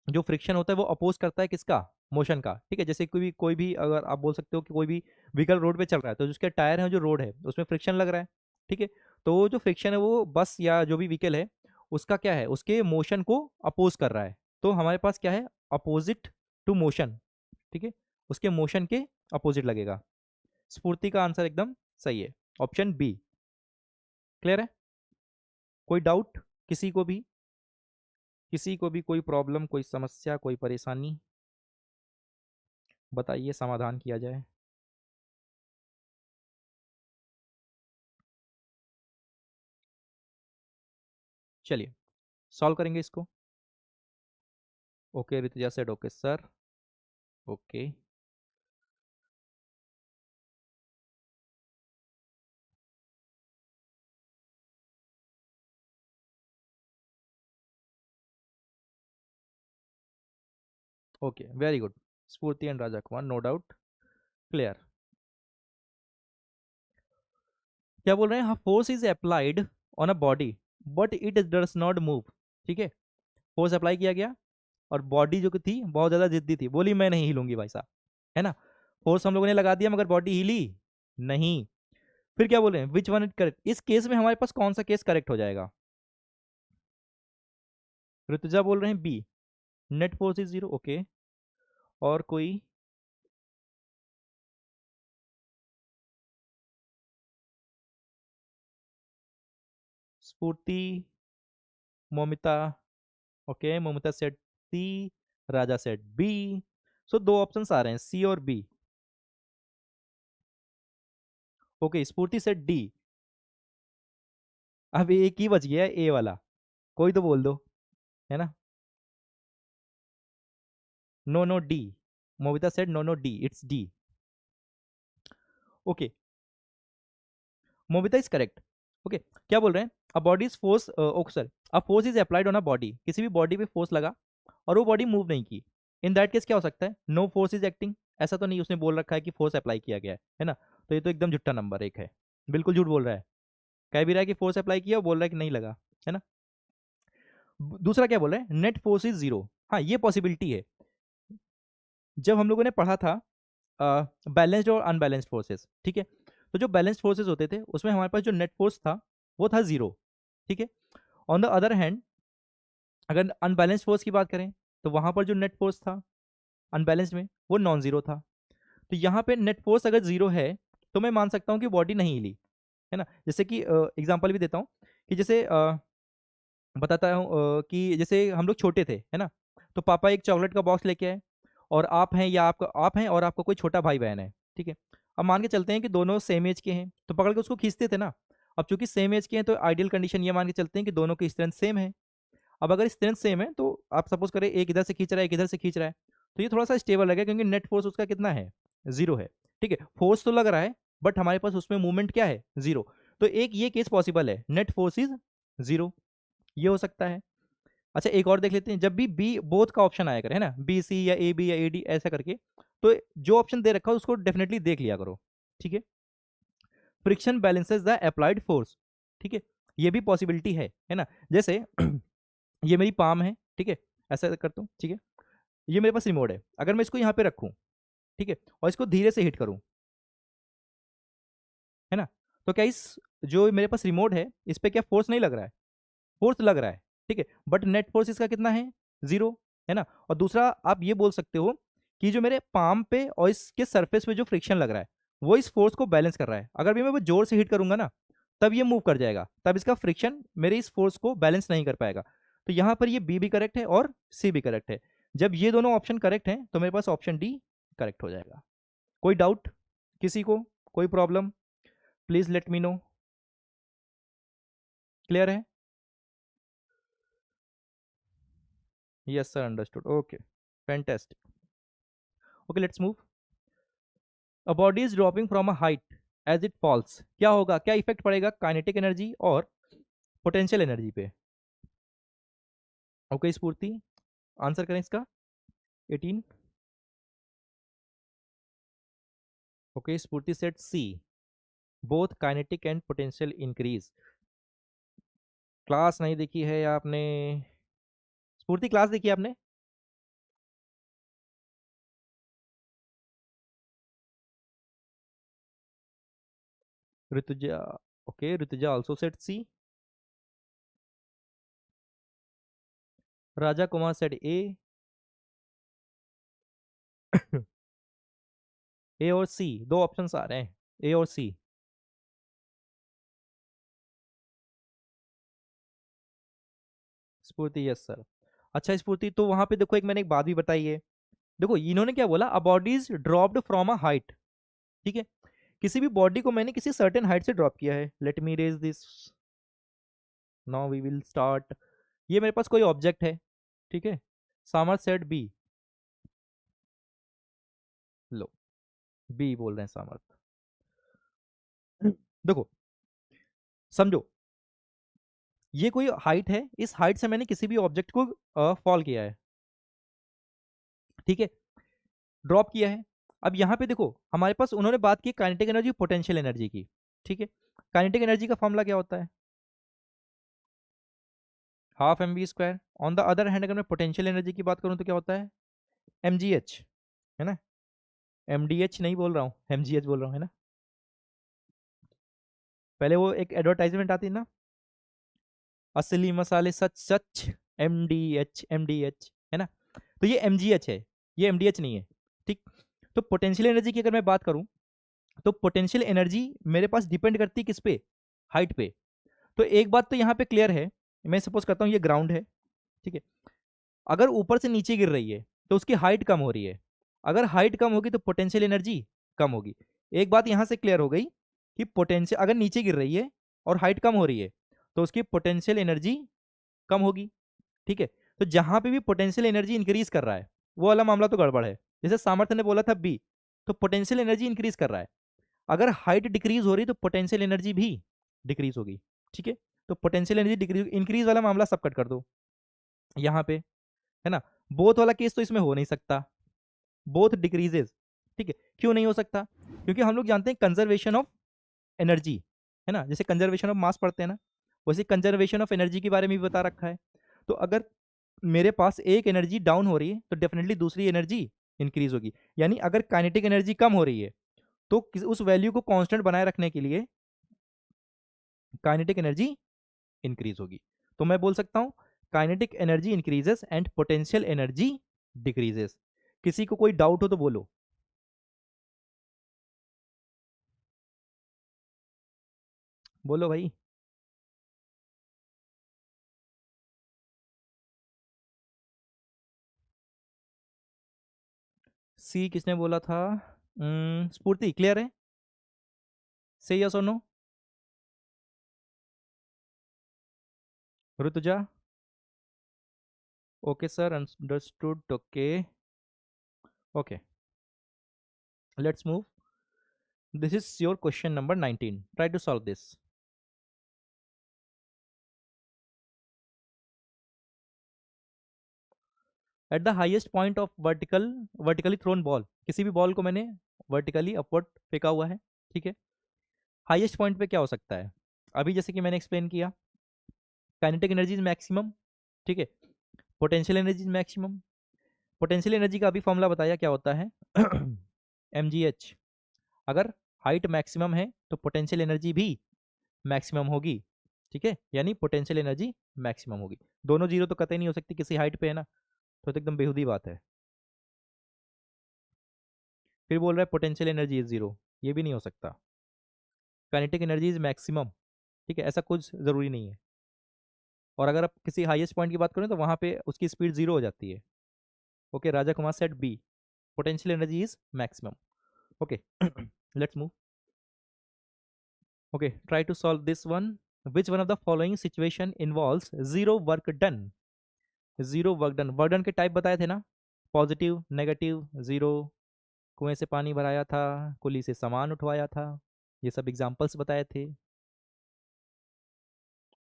Speaker 1: जो फ्रिक्शन होता है वो अपोज करता है किसका, मोशन का, ठीक है। जैसे कोई भी अगर आप बोल सकते हो कि कोई भी व्हीकल रोड पे चल रहा है तो जिसके टायर है जो रोड है उसमें फ्रिक्शन लग रहा है, ठीक है, तो वो जो फ्रिक्शन है वो बस या जो भी व्हीकल है उसका क्या है, उसके मोशन को अपोज कर रहा है, तो हमारे पास क्या है, अपोजिट टू मोशन, ठीक है, उसके मोशन के अपोजिट लगेगा। स्फूर्ति का आंसर एकदम सही है, ऑप्शन बी। क्लियर है? कोई डाउट किसी को भी? किसी को भी कोई प्रॉब्लम, कोई समस्या, कोई परेशानी? बताइए, समाधान किया जाए। चलिए सॉल्व करेंगे इसको। Okay, Rituja said okay sir. Okay, okay, very good. Sphurti and Raja Kumar, no doubt, clear. क्या बोल रहे हैं? हाँ, force is applied on a body but it does not move. ठीक है, फोर्स अप्लाई किया गया और बॉडी जो कि थी बहुत ज्यादा जिद्दी थी, बोली मैं नहीं हिलूंगी भाई साहब, है ना। फोर्स हम लोगों ने लगा दिया मगर बॉडी हिली नहीं। फिर क्या बोल रहे हैं? Which one is correct? इस केस में हमारे पास कौन सा केस करेक्ट हो जाएगा? ऋतुजा बोल रहे हैं B, net force is zero. Okay, और कोई? Sphurti, Momita. Okay, Momita said C, Raja said B. So दो ऑप्शंस आ रहे हैं, सी और B. Okay, Sphurti said D. अब एक ही बच गया है, ए वाला। कोई तो बोल दो, है ना। No no D. Momita said no no D, it's D. Okay, Momita is correct. Okay, क्या बोल रहे हैं? A body is force, okay sir, a force is applied on a body, किसी भी बॉडी पे फोर्स लगा और वो बॉडी मूव नहीं की। इन दैट केस क्या हो सकता है? No force is acting. ऐसा तो नहीं उसने बोल रखा है कि फोर्स अप्लाई किया गया है ना। तो ये तो एकदम झुट्टा नंबर एक है, बिल्कुल झूठ बोल रहा है। कह भी रहा है कि फोर्स अप्लाई किया और बोल रहा है कि नहीं लगा, है ना। दूसरा क्या बोल रहे हैं? Net force is zero. हाँ, ये पॉसिबिलिटी है। जब हम लोगों ने पढ़ा था बैलेंस्ड और अनबैलेंस्ड फोर्सेस, ठीक है, तो जो बैलेंस्ड फोर्सेस होते थे उसमें हमारे पास जो नेट फोर्स था वो था जीरो। ठीक है, ऑन द अदर हैंड अगर अनबैलेंस्ड फोर्स की बात करें तो वहां पर जो नेट फोर्स था अनबैलेंस्ड में वो नॉन जीरो था। तो यहाँ पे नेट फोर्स अगर जीरो है तो मैं मान सकता हूँ कि बॉडी नहीं हिली, है ना। जैसे कि एग्जांपल भी देता हूँ कि जैसे बताता हूँ कि जैसे हम लोग छोटे थे, है ना, तो पापा एक चॉकलेट का बॉक्स लेके आए और आप हैं या आपका आप हैं और आपका कोई छोटा भाई बहन है, ठीक है। अब मान के चलते हैं कि दोनों सेम एज के हैं तो पकड़ के उसको खींचते थे ना। अब चूंकि सेम एज के हैं तो आइडियल कंडीशन ये मान के चलते हैं कि दोनों की स्ट्रेंथ सेम है। अब अगर स्ट्रेंथ सेम है तो आप सपोज करें एक इधर से खींच रहा है एक इधर से खींच रहा है, तो ये थोड़ा सा स्टेबल लगेगा क्योंकि नेट फोर्स उसका कितना है? जीरो है। ठीक है, फोर्स तो लग रहा है बट हमारे पास उसमें मूवमेंट क्या है? जीरो। तो एक ये केस पॉसिबल है, नेट फोर्स इज जीरो, ये हो सकता है। अच्छा, एक और देख लेते हैं, जब भी बी बोथ का ऑप्शन आया करे, है ना, बी सी या ए बी या ए डी ऐसा करके, तो जो ऑप्शन दे रखा है उसको डेफिनेटली देख लिया करो। ठीक है, friction balances the applied force. ठीक है, ये भी पॉसिबिलिटी है ना। जैसे ये मेरी पाम है, ठीक है, ऐसा करता हूँ, ठीक है, ये मेरे पास रिमोट है, अगर मैं इसको यहाँ पे रखूँ, ठीक है, और इसको धीरे से हिट करूँ, है ना, तो क्या इस जो मेरे पास रिमोट है इस पे क्या फोर्स नहीं लग रहा है? फोर्स लग रहा है, ठीक है, बट नेट फोर्स इसका कितना है? जीरो, है ना। और दूसरा आप ये बोल सकते हो कि जो मेरे पाम पे और इसके सरफेस पे जो फ्रिक्शन लग रहा है वो इस फोर्स को बैलेंस कर रहा है। अगर भी मैं वो जोर से हिट करूंगा ना तब ये मूव कर जाएगा, तब इसका फ्रिक्शन मेरे इस फोर्स को बैलेंस नहीं कर पाएगा। तो यहाँ पर ये बी भी करेक्ट है और सी भी करेक्ट है। जब ये दोनों ऑप्शन करेक्ट हैं तो मेरे पास ऑप्शन डी करेक्ट हो जाएगा। कोई डाउट किसी को? कोई problem? Please let me know. Clear है? Yes sir, understood, okay, fantastic. Okay, let's move. A body is dropping from a height as it falls, क्या होगा? क्या इफेक्ट पड़ेगा काइनेटिक एनर्जी और पोटेंशियल एनर्जी पे? ओके स्फूर्ति, आंसर करें इसका। 18। Okay, Sphurti said C, both kinetic and potential increase. Class नहीं देखी है आपने? स्फूर्ति क्लास देखी है आपने? Rituja, okay, Rituja also set C. Raja Kumar said A. A और सी, दो ऑप्शंस आ रहे हैं, ए और सी। स्फूर्ति, यस सर। अच्छा स्फूर्ति, तो वहां पे देखो, एक मैंने एक बात भी बताई है। देखो इन्होंने क्या बोला, अ body is dropped from a height. ठीक है, किसी भी बॉडी को मैंने किसी सर्टेन हाइट से ड्रॉप किया है। Let me raise this, now we will start. ये मेरे पास कोई ऑब्जेक्ट है, ठीक है, सामर्थ सेट बी। लो, बी बोल रहे हैं सामर्थ। देखो समझो, ये कोई हाइट है, इस हाइट से मैंने किसी भी ऑब्जेक्ट को फॉल किया है, ठीक है, ड्रॉप किया है। अब यहाँ पे देखो हमारे पास उन्होंने बात की काइनेटिक एनर्जी, पोटेंशियल एनर्जी की, ठीक है। काइनेटिक एनर्जी का फॉर्मूला क्या होता है, half M V square. On the other hand अगर मैं पोटेंशियल एनर्जी की बात करूँ तो क्या होता है, एम जी एच, है ना। एम डी एच नहीं बोल रहा हूँ, एम जी एच बोल रहा हूँ, है ना। पहले वो एक एडवर्टाइजमेंट आती है ना, असली मसाले सच सच, M D H, M D H, है ना। तो ये एम जी एच है, ये एम डी एच नहीं है, ठीक। तो पोटेंशियल एनर्जी की अगर मैं बात करूँ, तो पोटेंशियल एनर्जी मेरे पास डिपेंड करती है किस पे, हाइट पे। तो एक बात तो यहाँ पे क्लियर है, मैं सपोज करता हूँ ये ग्राउंड है, ठीक है, अगर ऊपर से नीचे गिर रही है तो उसकी हाइट कम हो रही है। अगर हाइट कम होगी तो पोटेंशियल एनर्जी कम होगी। एक बात यहाँ से क्लियर हो गई कि पोटेंशियल अगर नीचे गिर रही है और हाइट कम हो रही है तो उसकी पोटेंशियल एनर्जी कम होगी, ठीक है। तो जहां पे भी पोटेंशियल एनर्जी इंक्रीज कर रहा है वो वाला मामला तो गड़बड़ है। जैसे सामर्थ्य ने बोला था बी, तो पोटेंशियल एनर्जी इंक्रीज कर रहा है। अगर हाइट डिक्रीज हो रही तो पोटेंशियल एनर्जी भी डिक्रीज होगी, ठीक है। तो पोटेंशियल एनर्जी डिक्रीज इंक्रीज वाला मामला सब कट कर दो यहाँ पे, है ना। बोथ वाला केस तो इसमें हो नहीं सकता, बोथ डिक्रीजेज, ठीक है। क्यों नहीं हो सकता, क्योंकि हम लोग जानते हैं कंजर्वेशन ऑफ एनर्जी, है ना। जैसे कंजर्वेशन ऑफ मास पढ़ते हैं ना, वैसे कंजर्वेशन ऑफ एनर्जी के बारे में भी बता रखा है। तो अगर मेरे पास एक एनर्जी डाउन हो रही है तो डेफिनेटली दूसरी एनर्जी इंक्रीज होगी। यानी अगर काइनेटिक एनर्जी कम हो रही है तो उस वैल्यू को कांस्टेंट बनाए रखने के लिए काइनेटिक एनर्जी इंक्रीज होगी। तो मैं बोल सकता हूं kinetic energy increases and potential energy decreases. किसी को कोई डाउट हो तो बोलो। बोलो भाई। सी किसने बोला था, स्फूर्ति क्लियर है, से यस और no. Rituja, okay sir, understood, okay. Okay, let's move. This is your question number 19, try to solve this. At the highest point of vertically thrown ball, किसी भी बॉल को मैंने वर्टिकली अपवर्ड फेंका हुआ है, ठीक है। हाईएस्ट पॉइंट पे क्या हो सकता है, अभी जैसे कि मैंने एक्सप्लेन किया, काइनेटिक एनर्जी इज मैक्सिमम, ठीक है, potential energy is maximum. Potential energy का अभी फॉर्मूला बताया क्या होता है, एम जी एच। अगर हाइट मैक्सिमम है तो पोटेंशियल एनर्जी भी मैक्सिमम होगी, ठीक है, यानी पोटेंशियल एनर्जी मैक्सिमम होगी। दोनों जीरो तो कतई नहीं हो सकती किसी हाइट पे, है ना, तो एकदम बेहुदी बात है। फिर बोल रहा है पोटेंशियल एनर्जी इज जीरो, ये भी नहीं हो सकता। काइनेटिक एनर्जी इज मैक्सिमम, ठीक है, ऐसा कुछ जरूरी नहीं है। और अगर आप किसी हाईएस्ट पॉइंट की बात करें तो वहां पे उसकी स्पीड जीरो हो जाती है। Okay, Raja Kumar said B, potential energy is maximum. Okay, let's move. Okay, try to solve this one. Which one of the following situation involves zero work done. Zero work done, work done के type बताए थे ना, positive, negative, zero. कुएं से पानी भराया था, कुली से सामान उठवाया था, ये सब एग्जांपल्स बताए थे।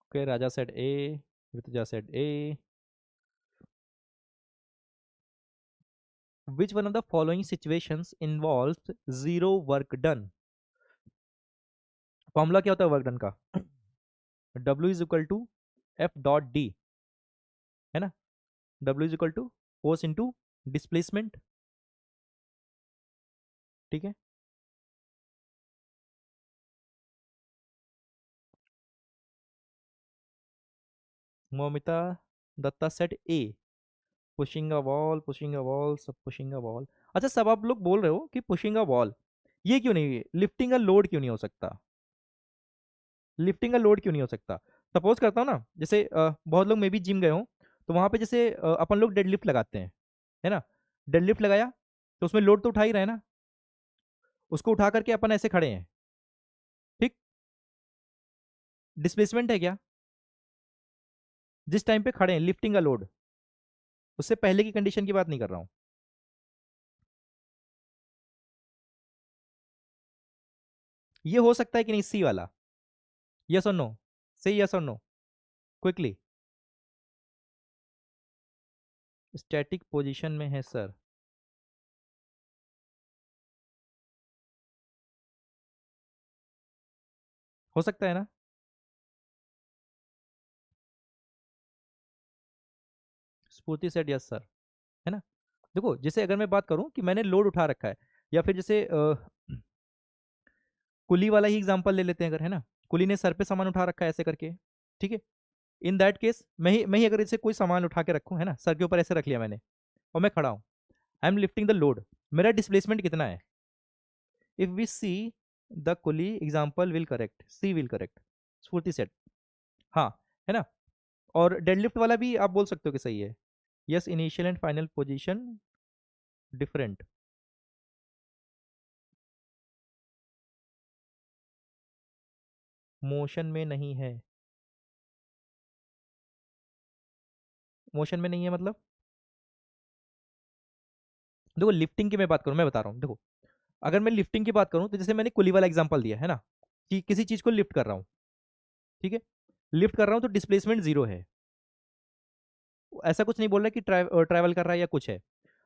Speaker 1: Okay, Raja said A, Rituja said A. Which one of the following situations involves zero work done. Formula क्या होता है वर्क डन का, W is equal to F dot D, है ना। W is equal to force into displacement, ठीक है। Moumita Datta said A, pushing a wall, pushing a wall, सब pushing a wall. अच्छा, सब आप लोग बोल रहे हो कि पुशिंग अ वॉल, ये क्यों नहीं, लिफ्टिंग अ लोड क्यों नहीं हो सकता, लिफ्टिंग का लोड क्यों नहीं हो सकता। सपोज करता हूँ ना, जैसे बहुत लोग मे भी जिम गए हो तो वहां पे जैसे अपन लोग डेडलिफ्ट लगाते हैं, है ना, डेडलिफ्ट लगाया तो उसमें लोड तो उठा ही रहे हैं ना, उसको उठा करके अपन ऐसे खड़े हैं, ठीक, डिस्प्लेसमेंट है क्या? जिस टाइम पे खड़े हैं लिफ्टिंग का लोड, उससे पहले की कंडीशन की बात नहीं कर रहा हूं। ये हो सकता है कि नहीं, सी वाला, यस और नो, से यस और नो, क्विकली। स्टैटिक पोजीशन में है सर, हो सकता है ना? स्फूर्ति सेट यस सर, है ना। देखो जैसे अगर मैं बात करूं कि मैंने लोड उठा रखा है, या फिर जैसे कुली वाला ही एग्जांपल ले लेते हैं अगर, है ना, कुली ने सर पे सामान उठा रखा है ऐसे करके, ठीक है, इन दैट केस मैं ही अगर इसे कोई सामान उठा के रखूं, है ना, सर के ऊपर ऐसे रख लिया मैंने, और मैं खड़ा हूं, I am lifting the load, मेरा डिस्प्लेसमेंट कितना है? If we see the coolie example will correct, C will correct, Sphurti said, हाँ, है ना। और डेडलिफ्ट वाला भी आप बोल सकते हो कि सही है, yes initial and final position different, motion में नहीं है, मोशन में नहीं है मतलब, देखो लिफ्टिंग की मैं बात करूं, मैं बता रहा हूं, देखो अगर मैं लिफ्टिंग की बात करूं तो जैसे मैंने कुली वाला एग्जांपल दिया है ना, कि किसी चीज को लिफ्ट कर रहा हूं, ठीक है, लिफ्ट कर रहा हूं तो डिस्प्लेसमेंट जीरो है, ऐसा कुछ नहीं बोल रहा कि ट्रैवल कर रहा है या कुछ है।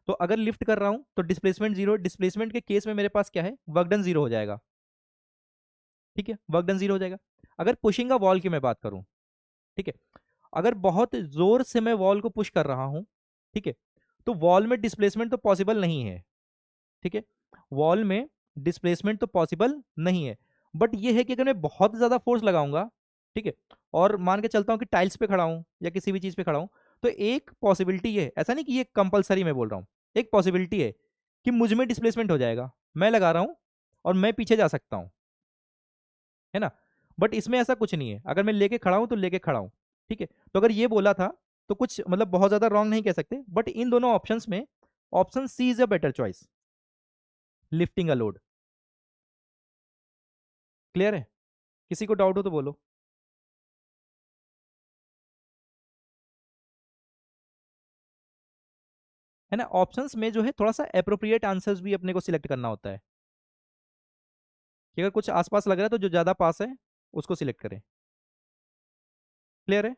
Speaker 1: तो अगर लिफ्ट कर रहा हूं तो डिस्प्लेसमेंट जीरो, डिस्प्लेसमेंट के केस में मेरे पास क्या है, वर्क डन जीरो हो जाएगा, ठीक है, वर्क डन जीरो हो जाएगा। अगर पुशिंग अ वॉल की मैं बात करूं, ठीक है, अगर बहुत जोर से मैं वॉल को पुश कर रहा हूं, ठीक है, तो वॉल में डिस्प्लेसमेंट तो पॉसिबल नहीं है, ठीक है, वॉल में डिस्प्लेसमेंट तो पॉसिबल नहीं है, बट ये है कि अगर मैं बहुत ज्यादा फोर्स लगाऊंगा, ठीक है, और मान के चलता हूं कि टाइल्स पे खड़ा हूं या किसी भी चीज पे खड़ा हूं, तो एक पॉसिबिलिटी है, ऐसा नहीं कि ये कंपलसरी मैं बोल रहा हूं, एक पॉसिबिलिटी है कि मुझ में डिस्प्लेसमेंट हो जाएगा, मैं लगा रहा हूं और मैं पीछे जा सकता हूं, है ना, बट इसमें ऐसा कुछ नहीं है, अगर मैं लेके खड़ा हूं तो लेके खड़ा हूं, ठीक है। तो अगर ये बोला था तो कुछ मतलब बहुत ज्यादा रॉन्ग नहीं कह सकते, बट इन दोनों ऑप्शंस में option C is a better choice, lifting a load. Clear है? किसी को डाउट हो तो बोलो। है ना, ऑप्शंस में जो है थोड़ा सा अप्रोप्रिएट आंसर्स भी अपने को सिलेक्ट करना होता है, कि अगर कुछ आसपास लग रहा है तो जो ज्यादा पास है उसको सिलेक्ट करें। क्लियर है?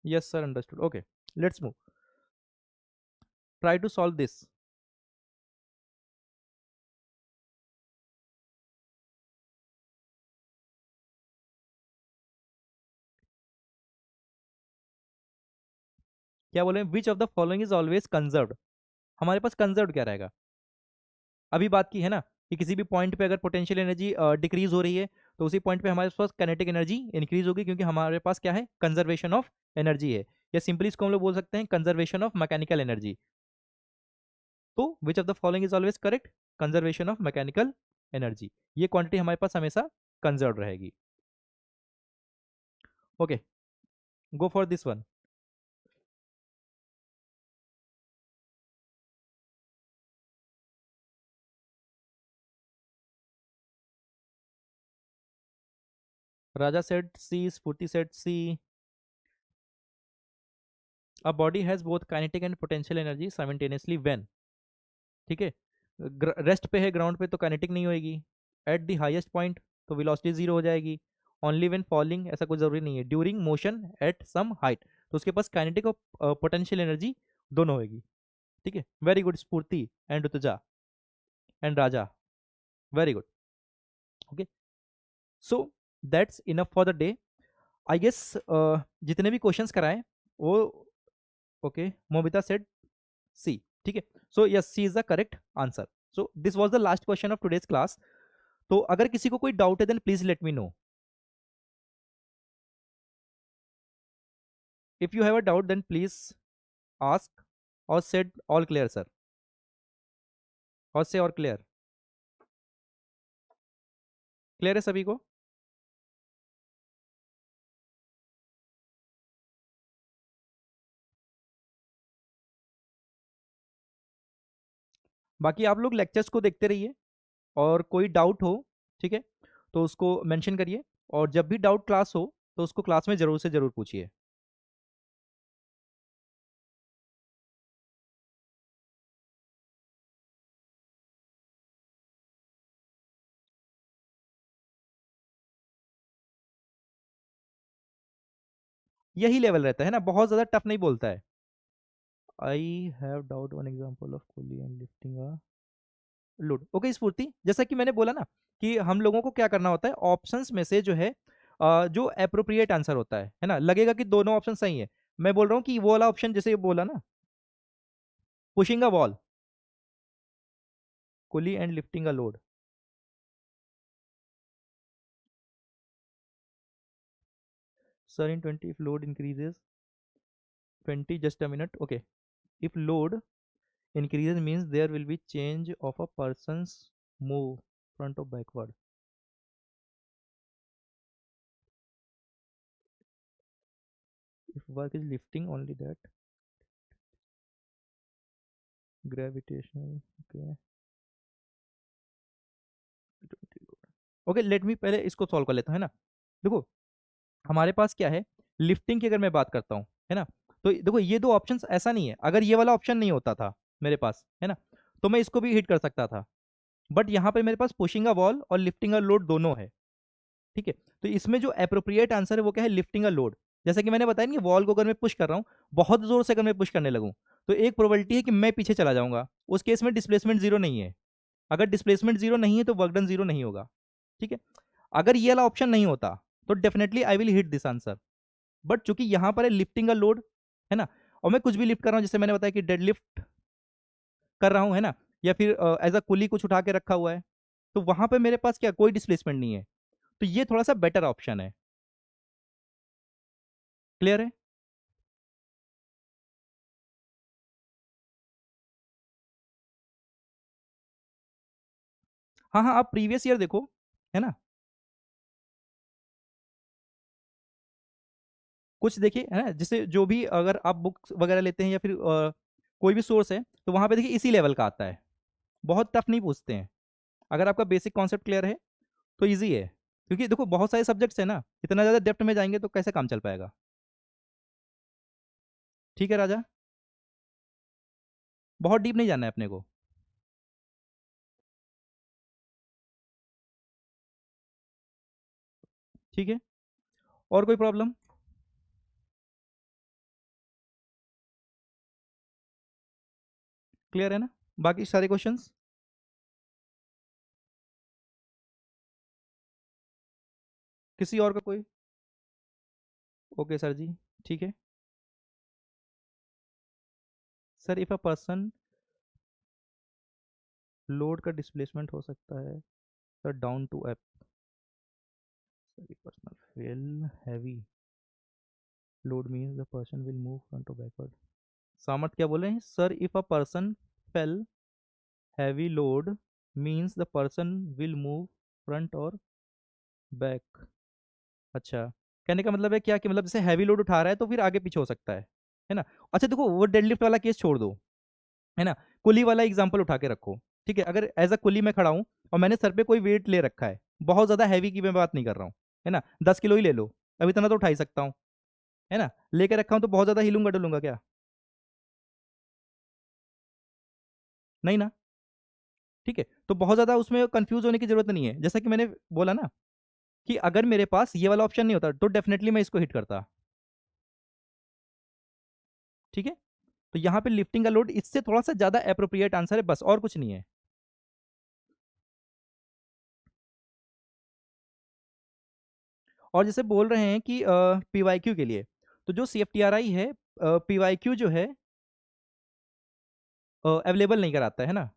Speaker 1: Yes sir, understood, okay, let's move, try to solve this. क्या बोले, which of the following is always conserved, हमारे पास कंजर्व्ड क्या रहेगा, अभी बात की है ना, कि किसी भी पॉइंट पे अगर पोटेंशियल एनर्जी डिक्रीज हो रही है तो उसी पॉइंट पे हमारे पास काइनेटिक एनर्जी इंक्रीज होगी, क्योंकि हमारे पास क्या है, कंजर्वेशन ऑफ एनर्जी है, या सिंपली इसको हम लोग बोल सकते हैं कंजर्वेशन ऑफ मैकेनिकल एनर्जी। तो which of the following is always correct, conservation of mechanical energy, ये क्वांटिटी हमारे पास हमेशा कंजर्व रहेगी। Okay, go for this one. Raja said C, Sphurti said C, a body has both kinetic and potential energy simultaneously when, ठीक है, rest पे है ground पे तो काइनेटिक नहीं होएगी, एट द हाईएस्ट पॉइंट तो वेलोसिटी जीरो हो जाएगी, ओनली व्हेन फॉलिंग ऐसा कोई जरूरी नहीं है, during motion at some height तो उसके पास काइनेटिक और पोटेंशियल एनर्जी दोनों होगी, ठीक है, very good Sphurti and Rituja and Raja, very good, okay, so that's enough for the day, I guess. जितने भी क्वेश्चंस कराए वो, ओके, मोबिता सेड सी, ठीक है, so yes C is the correct answer, so this was the last question of today's class. तो अगर किसी को कोई डाउट है then please let me know, if you have a doubt then please ask, और said all clear sir, और से और क्लियर। क्लियर है सभी को? बाकी आप लोग लेक्चर्स को देखते रहिए, और कोई डाउट हो, ठीक है, तो उसको मेंशन करिए, और जब भी डाउट क्लास हो तो उसको क्लास में जरूर से जरूर पूछिए। यही लेवल रहता है ना, बहुत ज्यादा टफ नहीं बोलता है। I have doubt one example of pulley and lifting a load. Okay स्फूर्ति, जैसा कि मैंने बोला ना कि हम लोगों को क्या करना होता है, ऑप्शंस में से जो है जो अप्रोप्रिएट आंसर होता है ना, लगेगा कि दोनों ऑप्शन सही है, मैं बोल रहा हूँ कि वो वाला ऑप्शन जैसे ये बोला ना, pushing a wall, pulley and lifting a load. Sir in 20 if load increases 20, just a minute, okay, if load increases means there will be change of a person's move front or backward. If work is lifting only that gravitational, okay, okay let me पहले इसको solve कर लेता हूँ, है ना। देखो हमारे पास क्या है, लिफ्टिंग की अगर मैं बात करता हूँ, है ना, तो देखो ये दो ऑप्शंस ऐसा नहीं है, अगर ये वाला ऑप्शन नहीं होता था मेरे पास, है ना, तो मैं इसको भी हिट कर सकता था, बट यहाँ पे मेरे पास पुशिंग अ वॉल और लिफ्टिंग अ लोड दोनों है, ठीक है। तो इसमें जो अप्रोप्रिएट आंसर है वो क्या है, लिफ्टिंग अ लोड। जैसे कि मैंने बताया ना कि वॉल को अगर मैं पुश कर रहा हूँ, बहुत जोर से अगर मैं पुश करने लगूँ, तो एक प्रोबेबिलिटी है कि मैं पीछे चला जाऊंगा, उस केस में डिस्प्लेसमेंट जीरो नहीं है। अगर डिस्प्लेसमेंट जीरो नहीं है तो वर्क डन जीरो नहीं होगा, ठीक है। अगर ये वाला ऑप्शन नहीं होता तो definitely I will hit this answer, but चूंकि यहाँ पर है लिफ्टिंग अ लोड, है ना, और मैं कुछ भी लिफ्ट कर रहा हूँ, जैसे मैंने बताया कि डेड लिफ्ट कर रहा हूँ, है ना, या फिर एज अ कुली कुछ उठा के रखा हुआ है, तो वहां पे मेरे पास क्या कोई डिस्प्लेसमेंट नहीं है, तो ये थोड़ा सा बेटर ऑप्शन है। क्लियर है? हाँ हाँ, आप प्रीवियस ईयर देखो, है ना, कुछ देखिए, है ना, जैसे जो भी अगर आप बुक्स वगैरह लेते हैं या फिर कोई भी सोर्स है, तो वहां पे देखिए इसी लेवल का आता है, बहुत टफ नहीं पूछते हैं। अगर आपका बेसिक कॉन्सेप्ट क्लियर है तो इजी है, क्योंकि देखो बहुत सारे सब्जेक्ट्स है ना, इतना ज्यादा डेप्थ में जाएंगे तो कैसे काम चल पाएगा। ठीक है राजा, बहुत डीप नहीं जाना है अपने को। ठीक है, और कोई प्रॉब्लम? क्लियर है ना बाकी सारे क्वेश्चंस? किसी और का कोई? ओके सर जी, ठीक है। सर इफ अ पर्सन, लोड का डिस्प्लेसमेंट हो सकता है sir down to up, sir person fail heavy load means the person will move front और बैकवर्ड। सामर्थ क्या बोले हैं, sir if a person fail heavy load means the person will move front और बैक। अच्छा, कहने का मतलब है क्या कि मतलब जैसे हैवी लोड उठा रहा है तो फिर आगे पीछे हो सकता है ना। अच्छा देखो वो डेडलिफ्ट वाला केस छोड़ दो, है ना, कुली वाला एग्जांपल उठा के रखो, ठीक है। अगर एज अ कुली मैं खड़ा हूँ और मैंने सर पे कोई वेट ले रखा है, बहुत ज्यादा हैवी की मैं बात नहीं कर रहा हूँ, है ना, 10 किलो ही ले लो, अब इतना तो उठा ही सकता हूँ, है ना, लेके रखा हूँ तो बहुत ज्यादा हिलूंगा डुलूंगा क्या? नहीं ना, ठीक है। तो बहुत ज्यादा उसमें कंफ्यूज होने की जरूरत नहीं है, जैसा कि मैंने बोला ना कि अगर मेरे पास ये वाला ऑप्शन नहीं होता तो डेफिनेटली मैं इसको हिट करता, ठीक है। तो यहाँ पे लिफ्टिंग का लोड इससे थोड़ा सा ज्यादा अप्रोप्रिएट आंसर है, बस और कुछ नहीं है। और जैसे बोल रहे हैं कि पीवाईक्यू के लिए, तो जो सीएफटीआरआई है, पीवाईक्यू जो है अवेलेबल नहीं कराता है ना,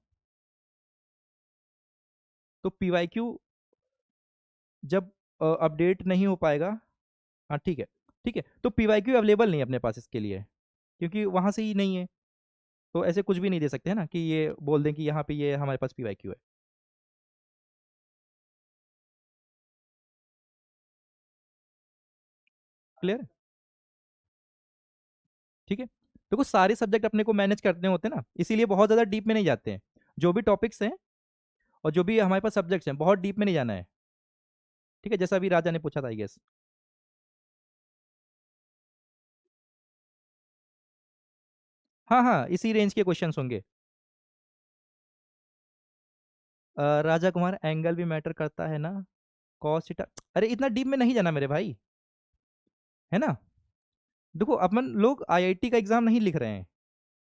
Speaker 1: तो पीवाईक्यू जब अपडेट नहीं हो पाएगा, हाँ ठीक है, ठीक है, तो पीवाईक्यू अवेलेबल नहीं है अपने पास इसके लिए, क्योंकि वहां से ही नहीं है, तो ऐसे कुछ भी नहीं दे सकते है ना कि ये बोल दें कि यहाँ पे ये हमारे पास पीवाईक्यू है। क्लियर? ठीक है, देखो सारे सब्जेक्ट अपने को मैनेज करने होते हैं ना, इसीलिए बहुत ज़्यादा डीप में नहीं जाते हैं। जो भी टॉपिक्स हैं और जो भी हमारे पास सब्जेक्ट्स हैं, बहुत डीप में नहीं जाना है। ठीक है, जैसा अभी राजा ने पूछा था आई गेस। हाँ हाँ, इसी रेंज के क्वेश्चंस होंगे। राजा कुमार, एंगल भी मैटर करता है ना, कॉस थीटा। अरे इतना डीप में नहीं जाना मेरे भाई, है ना। देखो अपन लोग आईआईटी का एग्जाम नहीं लिख रहे हैं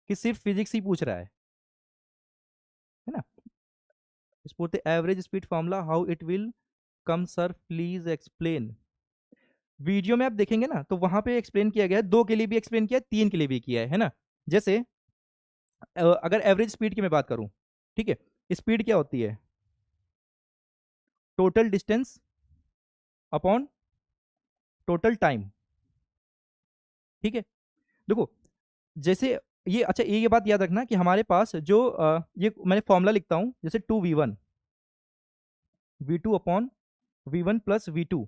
Speaker 1: कि सिर्फ फिजिक्स ही पूछ रहा है ना। इस पूछते average speed formula how it will come sir please explain. Video में आप देखेंगे ना तो वहां पे एक्सप्लेन किया गया है, 2 के लिए भी एक्सप्लेन किया है, 3 के लिए भी किया है ना। जैसे अगर एवरेज स्पीड की मैं बात करूं, ठीक है, स्पीड क्या होती है, total distance upon total time. ठीक है, देखो जैसे ये, अच्छा ये बात याद रखना कि हमारे पास जो ये मैंने फॉर्मूला लिखता हूं, जैसे 2v1 v2 upon v1 plus v2।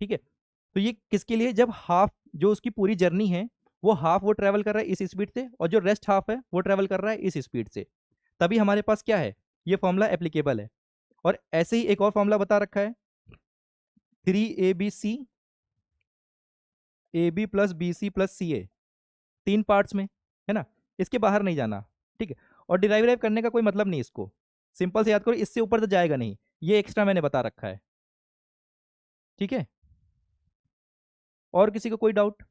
Speaker 1: ठीक है, तो ये किसके लिए, जब हाफ जो उसकी पूरी जर्नी है वो हाफ वो ट्रेवल कर रहा है इस स्पीड से, और जो रेस्ट हाफ है वो ट्रेवल कर रहा है इस स्पीड से, तभी हमारे पास क्या है, ये फॉर्मूला एप्लीकेबल है। और ऐसे ही एक और फॉर्मूला बता रखा है, 3abc ab plus B C plus C A, 3 parts में, है ना, इसके बाहर नहीं जाना। ठीक है, और डिराइव करने का कोई मतलब नहीं इसको, सिंपल से याद करो, इससे ऊपर तो जाएगा नहीं, ये एक्स्ट्रा मैंने बता रखा है। ठीक है, और किसी को कोई डाउट?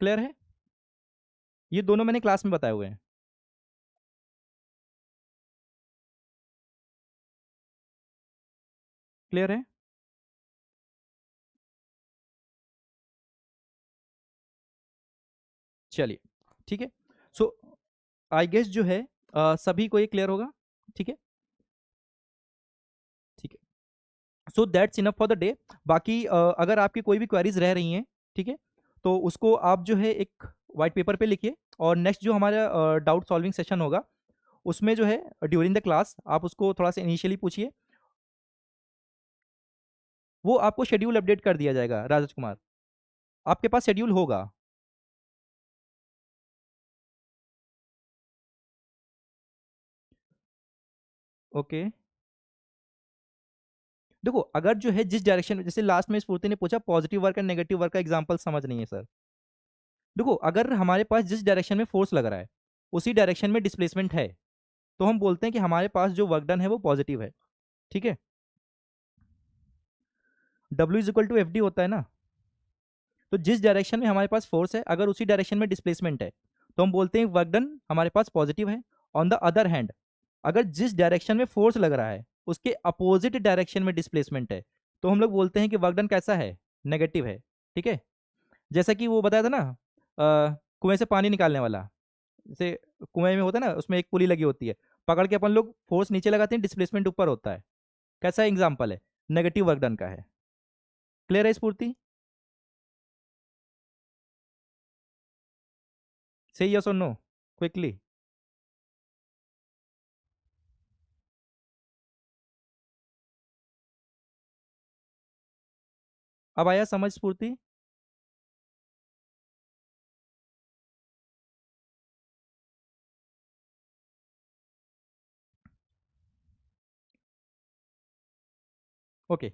Speaker 1: क्लियर है, ये दोनों मैंने क्लास में बताए हुए हैं। क्लियर है, चलिए ठीक है। सो आई गेस जो है सभी को ये क्लियर होगा। ठीक है, ठीक है, सो that's enough for the day. बाकी अगर आपकी कोई भी क्वेरीज रह रही हैं, ठीक है, तो उसको आप जो है एक वाइट पेपर पे लिखिए, और नेक्स्ट जो हमारा डाउट सॉल्विंग सेशन होगा उसमें जो है ड्यूरिंग द क्लास आप उसको थोड़ा सा इनिशियली पूछिए, वो आपको शेड्यूल अपडेट कर दिया जाएगा राजेश कुमार, आपके पास शेड्यूल होगा। ओके, देखो अगर जो है जिस डायरेक्शन में, जैसे लास्ट में स्फूर्ति ने पूछा positive work and negative work का एग्जांपल समझ नहीं है सर। देखो अगर हमारे पास जिस डायरेक्शन में फोर्स लग रहा है उसी डायरेक्शन में डिस्प्लेसमेंट है, तो हम बोलते हैं कि हमारे पास जो वर्क डन है वो पॉजिटिव है। ठीक है, W is equal to F D होता है ना, तो जिस डायरेक्शन में हमारे पास फोर्स है अगर उसी डायरेक्शन में डिस्प्लेसमेंट है तो हम बोलते हैं वर्क डन हमारे पास पॉजिटिव है। ऑन द अदर हैंड, अगर जिस डायरेक्शन में फोर्स लग रहा है उसके अपोजिट डायरेक्शन में डिस्प्लेसमेंट है तो हम लोग बोलते हैं कि वर्क डन कैसा है, नेगेटिव है। ठीक है, जैसा कि वो बताया था ना कुएं से पानी निकालने वाला, जैसे कुएं में होता है ना उसमें एक पुली लगी होती है, पकड़ के अपन लोग फोर्स नीचे लगाते हैं, डिस्प्लेसमेंट ऊपर होता है, कैसा एग्जाम्पल है, नेगेटिव वर्क डन का है। क्लियर है स्फूर्ति? से यस और नो क्विकली। अब आया समझ स्फूर्ति? Okay,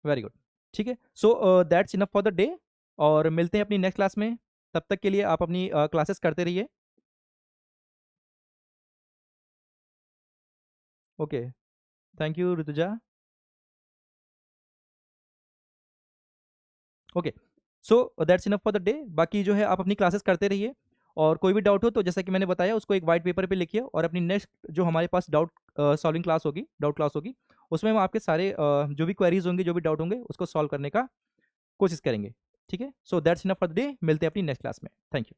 Speaker 1: very good. ठीक है, सो that's enough for the day, और मिलते हैं अपनी नेक्स्ट क्लास में। तब तक के लिए आप अपनी क्लासेस करते रहिए। Okay, thank you Rutuja. Okay, so that's enough for the day, बाकी जो है आप अपनी क्लासेस करते रहिए, और कोई भी डाउट हो तो जैसा कि मैंने बताया उसको एक वाइट पेपर पे लिखिए, और अपनी नेक्स्ट जो हमारे पास डाउट सॉल्विंग क्लास होगी, डाउट क्लास होगी, उसमें हम आपके सारे जो भी क्वेरीज होंगे, जो भी डाउट होंगे उसको सॉल्व करने का कोशिश करेंगे। ठीक है, सो that's enough for the day, मिलते हैं अपनी नेक्स्ट क्लास में। Thank you.